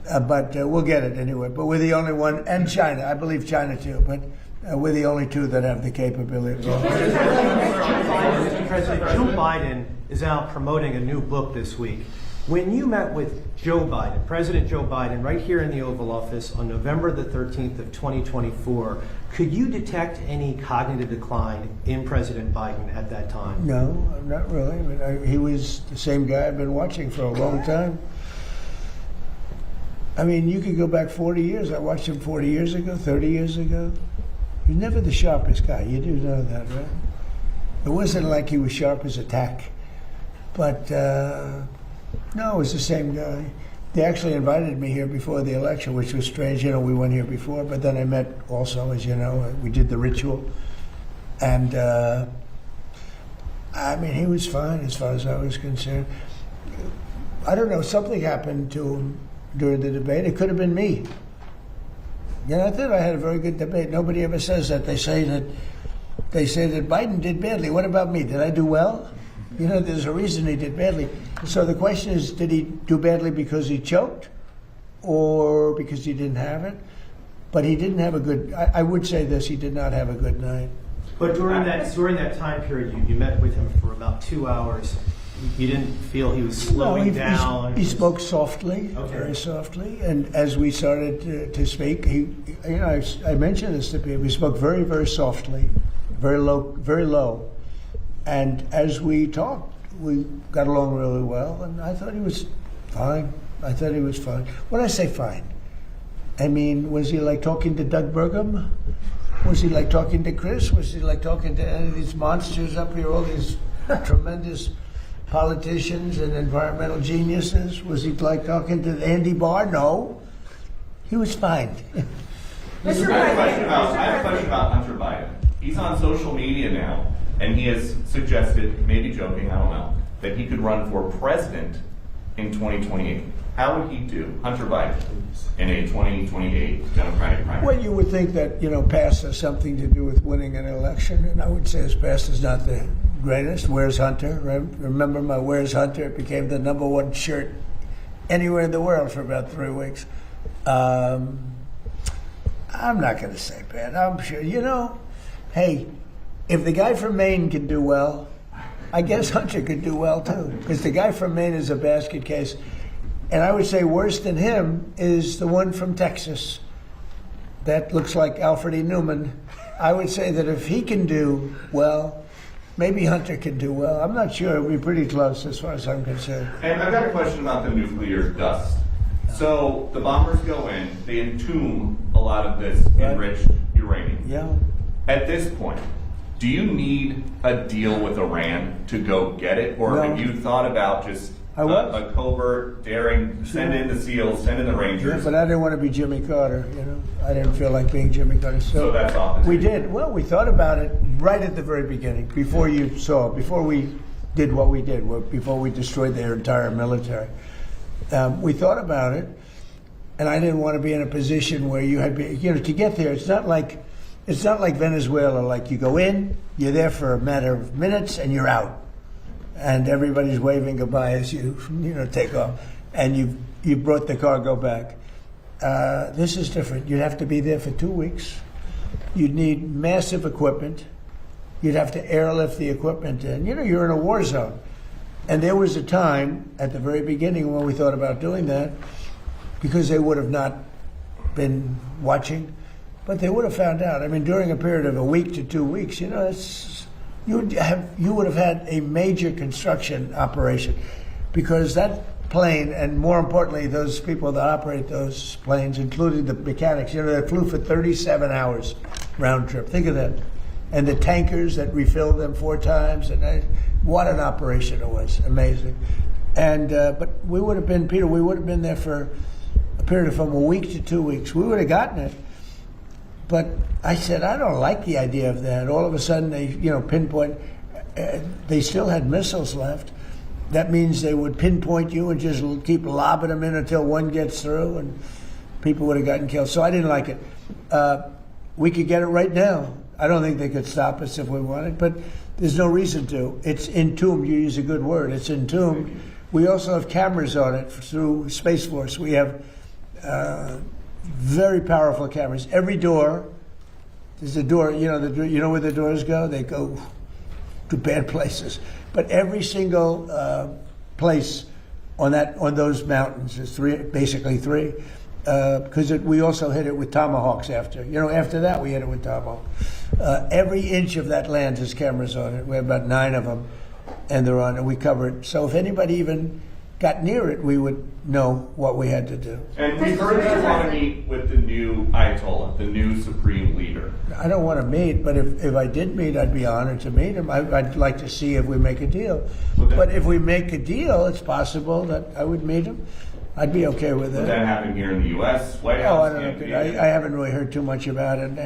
But we'll get it anyway. But we're the only one, and China. I believe China too. But we're the only two that have the capability. President Joe Biden is out promoting a new book this week. When you met with Joe Biden, President Joe Biden, right here in the Oval Office on November the 13th of 2024, could you detect any cognitive decline in President Biden at that time? No, not really. I mean, he was the same guy I've been watching for a long time. I mean, you could go back 40 years. I watched him 40 years ago, 30 years ago. He's never the sharpest guy. You do know that, right? It wasn't like he was sharp as a tack. But, no, it was the same guy. They actually invited me here before the election, which was strange. We went here before, but then I met also, as you know, we did the ritual. And, I mean, he was fine as far as I was concerned. I don't know, something happened to him during the debate. It could have been me. I thought I had a very good debate. Nobody ever says that. They say that Biden did badly. What about me? Did I do well? You know, there's a reason he did badly. So the question is, did he do badly because he choked or because he didn't have it? But he didn't have a good, I would say this, he did not have a good night. But during that time period, you met with him for about 2 hours. You didn't feel he was slowing down? He spoke softly, very softly. And as we started to speak, I mentioned this to people, he spoke very, very softly, very low. And as we talked, we got along really well, and I thought he was fine. When I say fine, I mean, was he like talking to Doug Burgum? Was he like talking to Chris? Was he like talking to any of these monsters up here, all these tremendous politicians and environmental geniuses? Was he like talking to Andy Barr? No. He was fine. I have a question about Hunter Biden. He's on social media now, and he has suggested, maybe joking, I don't know, that he could run for president in 2028. How would he do, Hunter Biden, in a 2028 Democratic primary? Well, you would think that, past has something to do with winning an election, and I would say his past is not the greatest. Where's Hunter? Remember my Where's Hunter? It became the #1 shirt anywhere in the world for about 3 weeks. I'm not going to say bad. I'm sure, hey, if the guy from Maine can do well, I guess Hunter could do well too, because the guy from Maine is a basket case. And I would say worse than him is the one from Texas that looks like Alfred E. Newman. I would say that if he can do well, maybe Hunter can do well. I'm not sure. It would be pretty close as far as I'm concerned. And I've got a question about the nuclear dust. So the bombers go in, they entomb a lot of this enriched uranium. Yeah. At this point, do you need a deal with Iran to go get it? Or have you thought about just a covert, daring, send in the SEALs, send in the Rangers? Yeah, but I didn't want to be Jimmy Carter, I didn't feel like being Jimmy Carter. So that's off. We did. Well, we thought about it right at the very beginning, before we did what we did, before we destroyed their entire military. We thought about it, and I didn't want to be in a position where you had to get there. It's not like Venezuela, like you go in, you're there for a matter of minutes, and you're out. And everybody's waving goodbye as you take off, and you brought the cargo back. This is different. You'd have to be there for 2 weeks. You'd need massive equipment. You'd have to airlift the equipment in. You're in a war zone. And there was a time at the very beginning when we thought about doing that, because they would have not been watching, but they would have found out. I mean, during a period of a week to 2 weeks, you would have had a major construction operation, because that plane, and more importantly, those people that operate those planes, including the mechanics, they flew for 37 hours round trip. Think of that. And the tankers that refilled them 4 times, and what an operation it was. Amazing. And but we would have been, Peter, we would have been there for a period of from a week to 2 weeks. We would have gotten it. But I said, I don't like the idea of that. All of a sudden, they, pinpoint. They still had missiles left. That means they would pinpoint you and just keep lobbing them in until one gets through, and people would have gotten killed. So I didn't like it. We could get it right now. I don't think they could stop us if we wanted, but there's no reason to. It's entombed. You use a good word. It's entombed. We also have cameras on it through Space Force. We have very powerful cameras. Every door, there's a door. You know where the doors go? They go to bad places. But every single place on those mountains is basically three. Because we also hit it with tomahawks after. After that we hit it with tomahawk. Every inch of that land has cameras on it. We have about 9 of them, and they're on, and we cover it. So if anybody even got near it, we would know what we had to do. And we've heard that you want to meet with the new Ayatollah, the new supreme leader. I don't want to meet, but if I did meet, I'd be honored to meet him. I'd like to see if we make a deal. But if we make a deal, it's possible that I would meet him. I'd be okay with that. Would that happen here in the U.S.? White House? Oh, I don't know. I haven't really heard too much about it.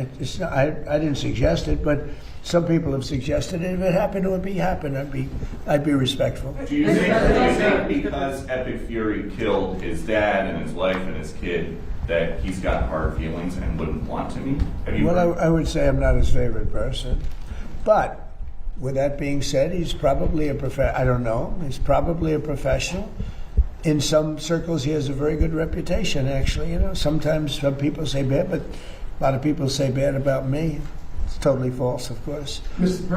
I didn't suggest it, but some people have suggested it. If it happened, it would happen. I'd be respectful. Do you think because Epic Fury killed his dad and his wife and his kid that he's got hard feelings and wouldn't want to meet? Well, I would say I'm not his favorite person, but with that being said, he's probably I don't know. He's probably a professional. In some circles, he has a very good reputation, actually. You know, sometimes some people say bad, but a lot of people say bad about me. It's totally false, of course. Mr.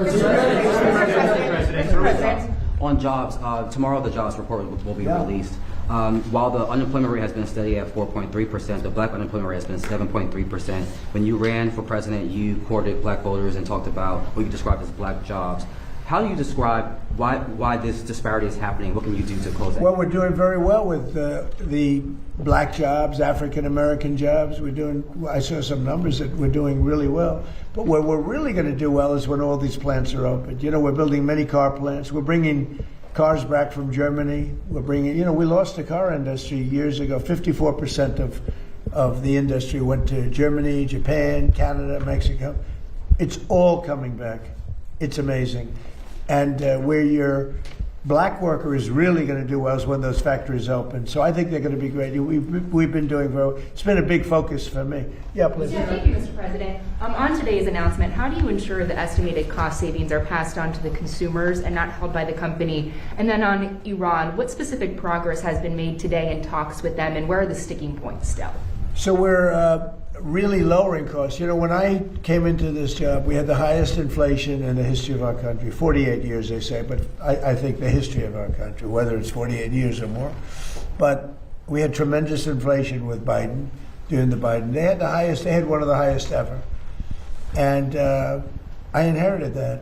President. On jobs, tomorrow the jobs report will be released. While the unemployment rate has been steady at 4.3%, the black unemployment rate has been 7.3%. When you ran for president, you courted black voters and talked about what you described as black jobs. How do you describe why this disparity is happening? What can you do to close that? Well, we're doing very well with the black jobs, African American jobs. I saw some numbers that we're doing really well. But where we're really going to do well is when all these plants are open. You know, we're building many car plants. We're bringing cars back from Germany. We lost the car industry years ago. 54% of the industry went to Germany, Japan, Canada, Mexico. It's all coming back. It's amazing. And where your black worker is really going to do well is when those factories open. So I think they're going to be great. We've been doing very well. It's been a big focus for me. Yeah, please. Yeah, thank you, Mr. President. On today's announcement, how do you ensure the estimated cost savings are passed on to the consumers and not held by the company? And then on Iran, what specific progress has been made today in talks with them, and where are the sticking points still? So we're really lowering costs. You know, when I came into this job, we had the highest inflation in the history of our country. 48 years, they say, but I think the history of our country, whether it's 48 years or more. But we had tremendous inflation with Biden, during the Biden. They had one of the highest ever. And I inherited that.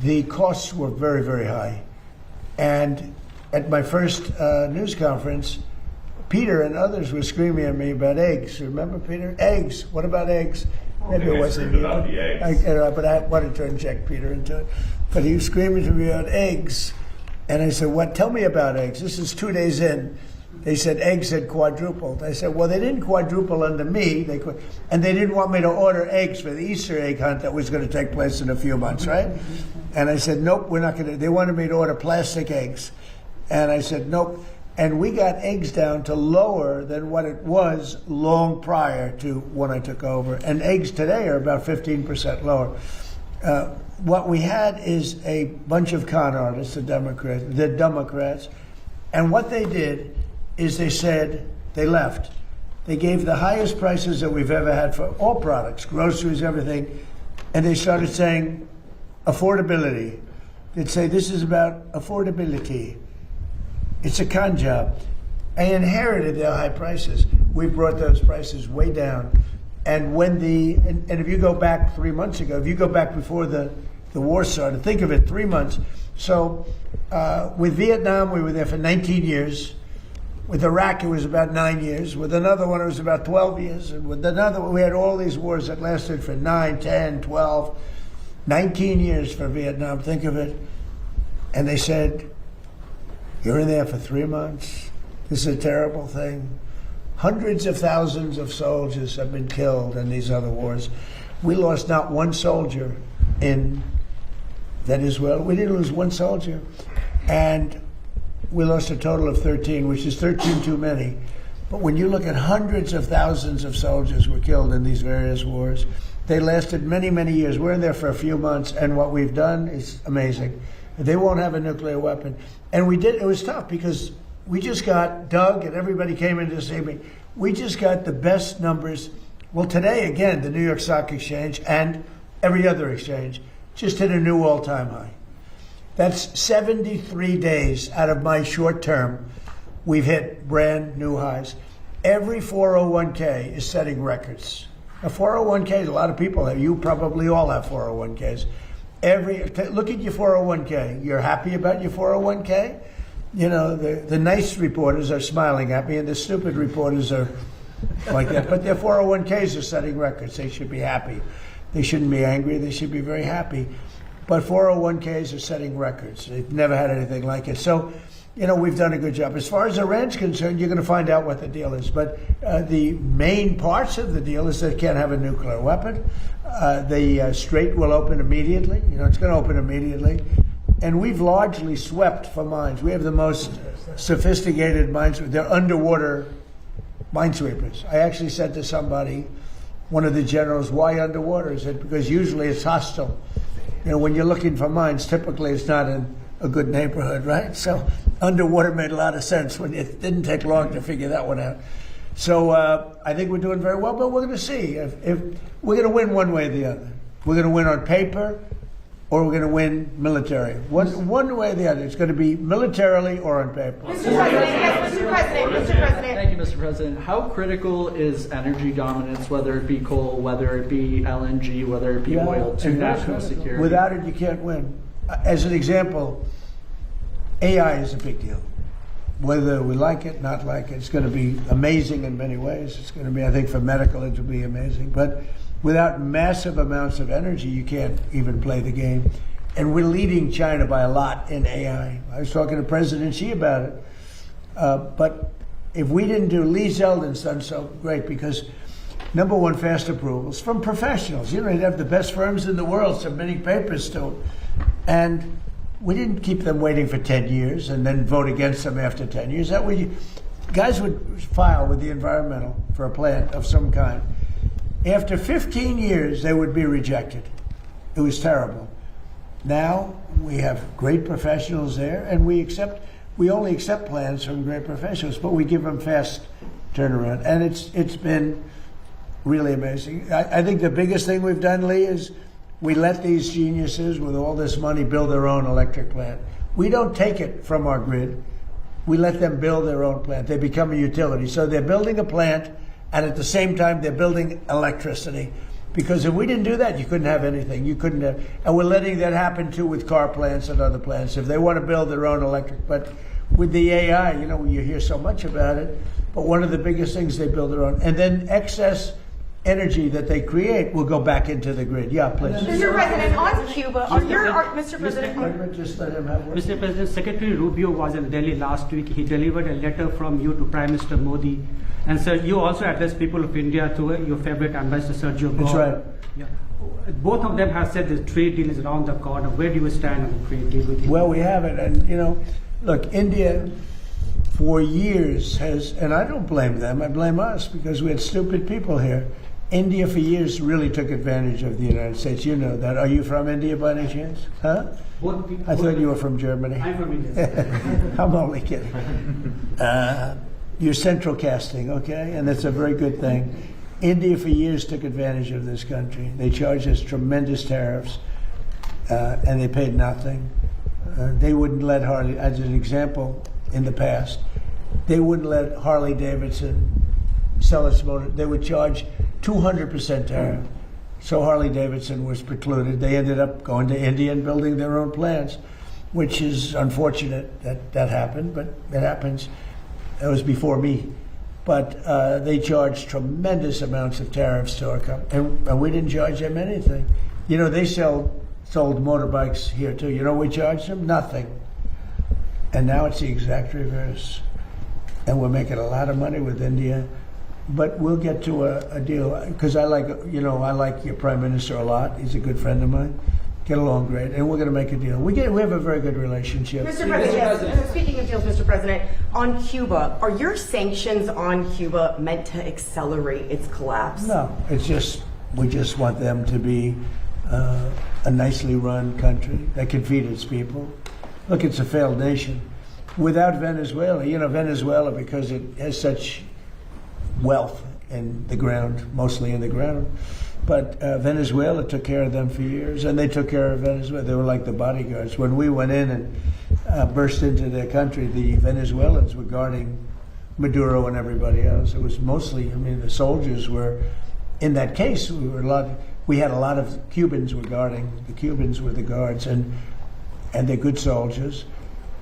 The costs were very, very high. And at my first news conference, Peter and others were screaming at me about eggs. Remember, Peter? Eggs. What about eggs? Maybe it wasn't you. About the eggs. But I wanted to inject Peter into it. But he was screaming to me about eggs. And I said, "What? Tell me about eggs." This is 2 days in. They said eggs had quadrupled. I said, well, they didn't quadruple under me. And they didn't want me to order eggs for the Easter egg hunt that was going to take place in a few months, right? And I said, nope, we're not going to. They wanted me to order plastic eggs. And I said, nope. And we got eggs down to lower than what it was long prior to when I took over. And eggs today are about 15% lower. What we had is a bunch of con artists, the Democrats. And what they did is they said, they left. They gave the highest prices that we've ever had for all products, groceries, everything. And they started saying affordability. They'd say, this is about affordability. It's a con job. I inherited their high prices. We brought those prices way down. And when and if you go back 3 months ago, if you go back before the war started, think of it, 3 months. So with Vietnam, we were there for 19 years. With Iraq, it was about 9 years. With another one, it was about 12 years. And with another one, we had all these wars that lasted for 9, 10, 12, 19 years for Vietnam. Think of it. And they said, you're in there for 3 months. This is a terrible thing. Hundreds of thousands of soldiers have been killed in these other wars. We lost not one soldier in that Israel. We didn't lose one soldier. And we lost a total of 13, which is 13 too many. But when you look at hundreds of thousands of soldiers were killed in these various wars, they lasted many, many years. We're in there for a few months, and what we've done is amazing. They won't have a nuclear weapon. And we did, it was tough because we just got, Doug and everybody came in to see me, we just got the best numbers. Well, today, again, the New York Stock Exchange and every other exchange just hit a new all-time high. That's 73 days out of my short term, we've hit brand new highs. Every 401k is setting records. Now, 401ks, a lot of people have, you probably all have 401ks. Look at your 401k. You're happy about your 401k? You know, the nice reporters are smiling at me and the stupid reporters are like that. But their 401ks are setting records. They should be happy. They shouldn't be angry. They should be very happy. But 401ks are setting records. They've never had anything like it. So, you know, we've done a good job. As far as Iran's concerned, you're going to find out what the deal is. But the main parts of the deal is they can't have a nuclear weapon. The Strait will open immediately. You know, it's going to open immediately. And we've largely swept for mines. We have the most sophisticated mines. They're underwater minesweepers. I actually said to somebody, one of the generals, why underwater? He said, because usually it's hostile. You know, when you're looking for mines, typically it's not in a good neighborhood, right? So underwater made a lot of sense when it didn't take long to figure that one out. So I think we're doing very well, but we're going to see if we're going to win one way or the other. We're going to win on paper, or we're going to win military. One way or the other. It's going to be militarily or on paper. Mr. President. Thank you, Mr. President. How critical is energy dominance, whether it be coal, whether it be LNG, whether it be oil, to national security? Without it, you can't win. As an example, AI is a big deal. Whether we like it, not like it, it's going to be amazing in many ways. It's going to be, I think, for medical, it will be amazing. But without massive amounts of energy, you can't even play the game. And we're leading China by a lot in AI. I was talking to President Xi about it. But if we didn't do, Lee Zeldin's done so great because, number one, fast approvals from professionals. You know, you'd have the best firms in the world submitting papers to them. And we didn't keep them waiting for 10 years and then vote against them after 10 years. That way, guys would file with the environmental for a plant of some kind. After 15 years, they would be rejected. It was terrible. Now we have great professionals there, and we only accept plans from great professionals, but we give them fast turnaround, and it's been really amazing. I think the biggest thing we've done, Lee, is we let these geniuses with all this money build their own electric plant. We don't take it from our grid. We let them build their own plant. They become a utility. So they're building a plant, and at the same time, they're building electricity. Because if we didn't do that, you couldn't have anything. You couldn't have, and we're letting that happen too with car plants and other plants. If they want to build their own electric, but with the AI, you know, you hear so much about it, but one of the biggest things, they build their own. And then excess energy that they create will go back into the grid. Yeah, please. Mr. President, on Cuba, Mr. President. Just let him have one. Mr. President, Secretary Rubio was in Delhi last week. He delivered a letter from you to Prime Minister Modi. And sir, you also addressed people of India to your favorite ambassador, Sergio Gore. That's right. Yeah. Both of them have said the trade deal is around the corner. Where do you stand on the trade deal with India? Well, we have it. And, you know, look, India for years has, and I don't blame them, I blame us because we had stupid people here. India for years really took advantage of the United States. You know that. Are you from India by any chance? Huh? I thought you were from Germany. I'm from India. I'm only kidding. You're central casting, okay? And that's a very good thing. India for years took advantage of this country. They charged us tremendous tariffs, and they paid nothing. They wouldn't let Harley, as an example, in the past, they wouldn't let Harley Davidson sell its motor. They would charge 200% tariff. So Harley Davidson was precluded. They ended up going to India and building their own plants, which is unfortunate that happened, but it happens. That was before me. But they charged tremendous amounts of tariffs to our company, and we didn't charge them anything. You know, they sold motorbikes here too. You know what we charged them? Nothing. And now it's the exact reverse. And we're making a lot of money with India. But we'll get to a deal, because I like your Prime Minister a lot. He's a good friend of mine. Get along great, and we're going to make a deal. We have a very good relationship. Mr. President, yes. Speaking of deals, Mr. President, on Cuba, are your sanctions on Cuba meant to accelerate its collapse? No, it's just we just want them to be a nicely run country that can feed its people. Look, it's a failed nation. Without Venezuela, Venezuela, because it has such wealth in the ground, mostly in the ground. But Venezuela took care of them for years, and they took care of Venezuela. They were like the bodyguards. When we went in and burst into their country, the Venezuelans were guarding Maduro and everybody else. It was mostly, the soldiers were, in that case, we had a lot of Cubans were guarding. The Cubans were the guards, and they're good soldiers.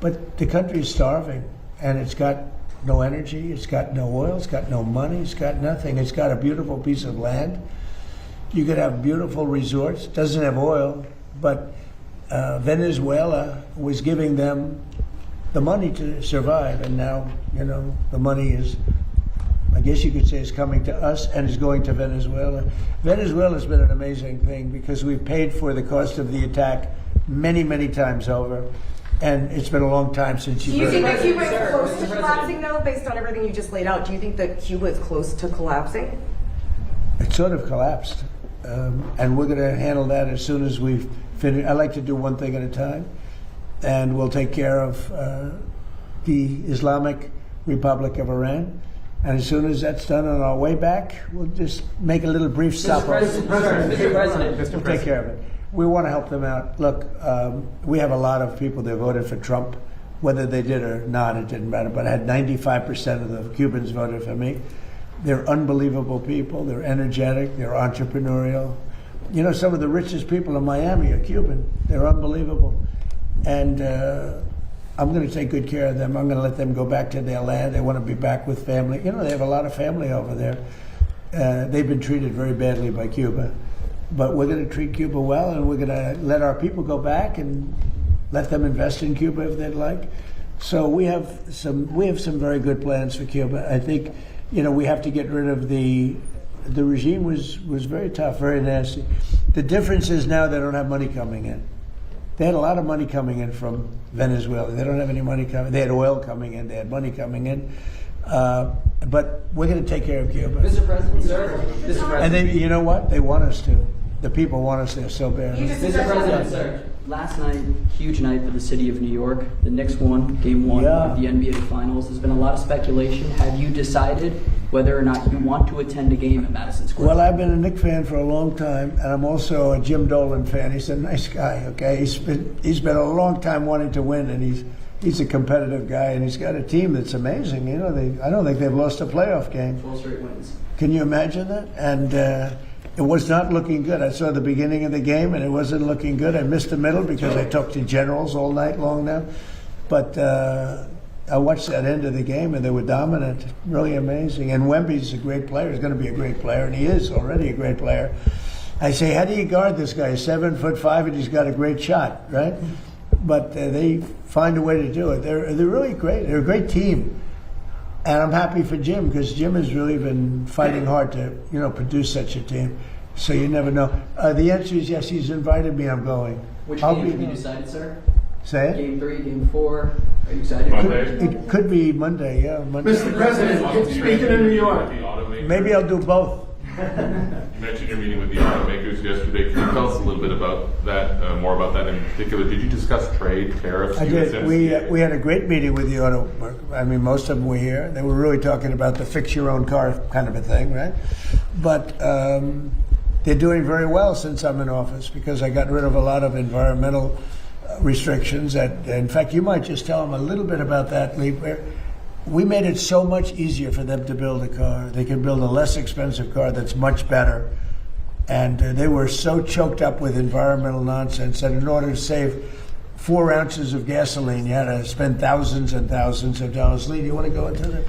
But the country is starving, and it's got no energy, it's got no oil, it's got no money, it's got nothing. It's got a beautiful piece of land. You could have beautiful resorts. It doesn't have oil, but Venezuela was giving them the money to survive, and now, the money is, I guess you could say, is coming to us and is going to Venezuela. Venezuela's been an amazing thing because we've paid for the cost of the attack many, many times over. And it's been a long time since you've Do you think that Cuba is close to collapsing, though, based on everything you just laid out? Do you think that Cuba is close to collapsing? It sort of collapsed. And we're going to handle that as soon as we I like to do one thing at a time, and we'll take care of the Islamic Republic of Iran. And as soon as that's done on our way back, we'll just make a little brief stop. Mr. President. We'll take care of it. We want to help them out. Look, we have a lot of people that voted for Trump. Whether they did or not, it didn't matter. But I had 95% of the Cubans voted for me. They're unbelievable people. They're energetic. They're entrepreneurial. You know, some of the richest people in Miami are Cuban. They're unbelievable. And I'm going to take good care of them. I'm going to let them go back to their land. They want to be back with family. You know, they have a lot of family over there. They've been treated very badly by Cuba. But we're going to treat Cuba well, and we're going to let our people go back and let them invest in Cuba if they'd like. So we have some very good plans for Cuba. I think, you know, we have to get rid of the regime was very tough, very nasty. The difference is now they don't have money coming in. They had a lot of money coming in from Venezuela. They don't have any money coming. They had oil coming in. They had money coming in. But we're going to take care of Cuba. Mr. President, sir. Mr. President. And they, you know what? They want us to. The people want us there so bad. Mr. President, sir. Last night, huge night for the city of New York. The Knicks won Game 1 of the NBA Finals. There's been a lot of speculation. Have you decided whether or not you want to attend a game at Madison Square? Well, I've been a Knicks fan for a long time, and I'm also a Jim Dolan fan. He's a nice guy, okay? He's been a long time wanting to win, and he's a competitive guy, and he's got a team that's amazing. You know, I don't think they've lost a playoff game. 12 straight wins. Can you imagine that? And it was not looking good. I saw the beginning of the game, and it wasn't looking good. I missed the middle because I talked to generals all night long now. But I watched that end of the game, and they were dominant. Really amazing. And Wemby's a great player. He's going to be a great player, and he is already a great player. I say, how do you guard this guy? 7'5", and he's got a great shot, right? But they find a way to do it. They're really great. They're a great team. And I'm happy for Jim, because Jim has really been fighting hard to, you know, produce such a team. So you never know. The answer is yes. He's invited me. I'm going. Which game have you decided, sir? Say it? Game 3, Game 4. Are you excited? It could be Monday, yeah. Monday. Mr. President, speaking of New York. Maybe I'll do both. You mentioned your meeting with the automakers yesterday. Can you tell us a little bit about that, more about that in particular? Did you discuss trade, tariffs? I did. We had a great meeting with the auto workers. I mean, most of them were here. They were really talking about the fix-your-own-car kind of a thing, right? But they're doing very well since I'm in office, because I got rid of a lot of environmental restrictions. In fact, you might just tell them a little bit about that, Lee. We made it so much easier for them to build a car. They can build a less expensive car that's much better. And they were so choked up with environmental nonsense that in order to save 4 ounces of gasoline, you had to spend thousands and thousands of dollars. Lee, do you want to go into that?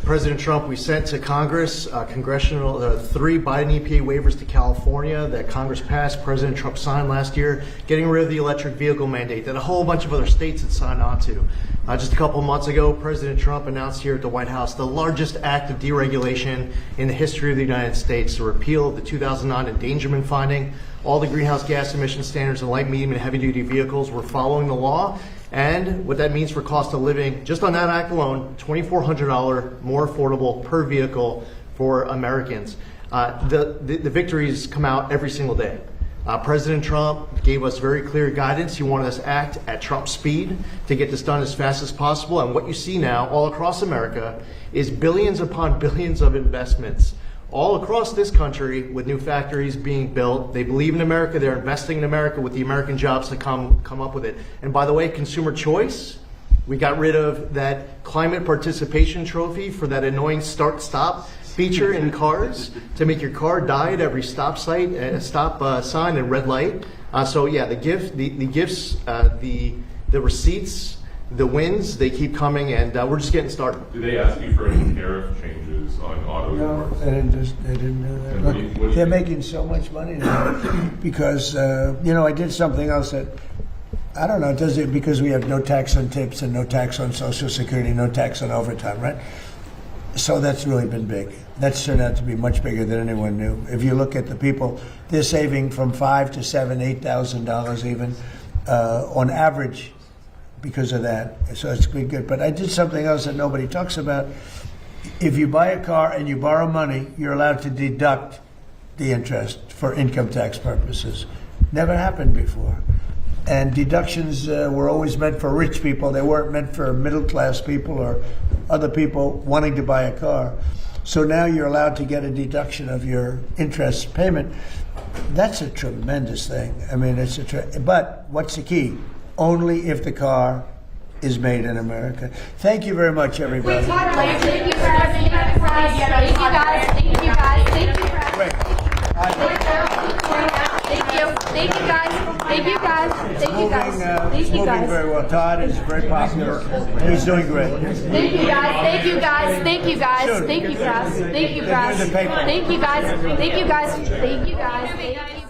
President Trump, we sent to Congress 3 Biden EPA waivers to California that Congress passed. President Trump signed last year, getting rid of the electric vehicle mandate that a whole bunch of other states had signed on to. Just a couple of months ago, President Trump announced here at the White House the largest act of deregulation in the history of the United States, the repeal of the 2009 endangerment finding. All the greenhouse gas emission standards in light, medium, and heavy-duty vehicles were following the law. And what that means for cost of living, just on that act alone, $2,400 more affordable per vehicle for Americans. The victories come out every single day. President Trump gave us very clear guidance. He wanted us to act at Trump speed to get this done as fast as possible. And what you see now all across America is billions upon billions of investments all across this country with new factories being built. They believe in America. They're investing in America with the American jobs to come up with it. And by the way, consumer choice, we got rid of that climate participation trophy for that annoying start-stop feature in cars to make your car die at every stop sign and red light. So yeah, the gifts, the receipts, the wins, they keep coming, and we're just getting started. Did they ask you for any tariff changes on auto No, imports? they didn't do that. Look, they're making so much money now because, you know, I did something else that, I don't know, does it because we have no tax on tips and no tax on Social Security, no tax on overtime, right? So that's really been big. That's turned out to be much bigger than anyone knew. If you look at the people, they're saving from $5,000 to $7,000, $8,000 even on average because of that. So it's been good. But I did something else that nobody talks about. If you buy a car and you borrow money, you're allowed to deduct the interest for income tax purposes. Never happened before. And deductions were always meant for rich people. They weren't meant for middle-class people or other people wanting to buy a car. So now you're allowed to get a deduction of your interest payment. That's a tremendous thing. I mean, but what's the key? Only if the car is made in America. Thank you very much, everybody. Thank you, Brad. Thank you, guys. Thank you, guys. Thank you, Brad. Great. Thank you. Thank you, guys. Thank you, guys. Thank you, guys. Thank It's you, moving guys. very well. Todd is very popular. He's doing great. Thank you, guys. Thank you, guys. Thank you, guys. Thank you, guys. Thank you, guys. Thank you, guys. Thank you, guys. Thank you, guys. Thank you, guys.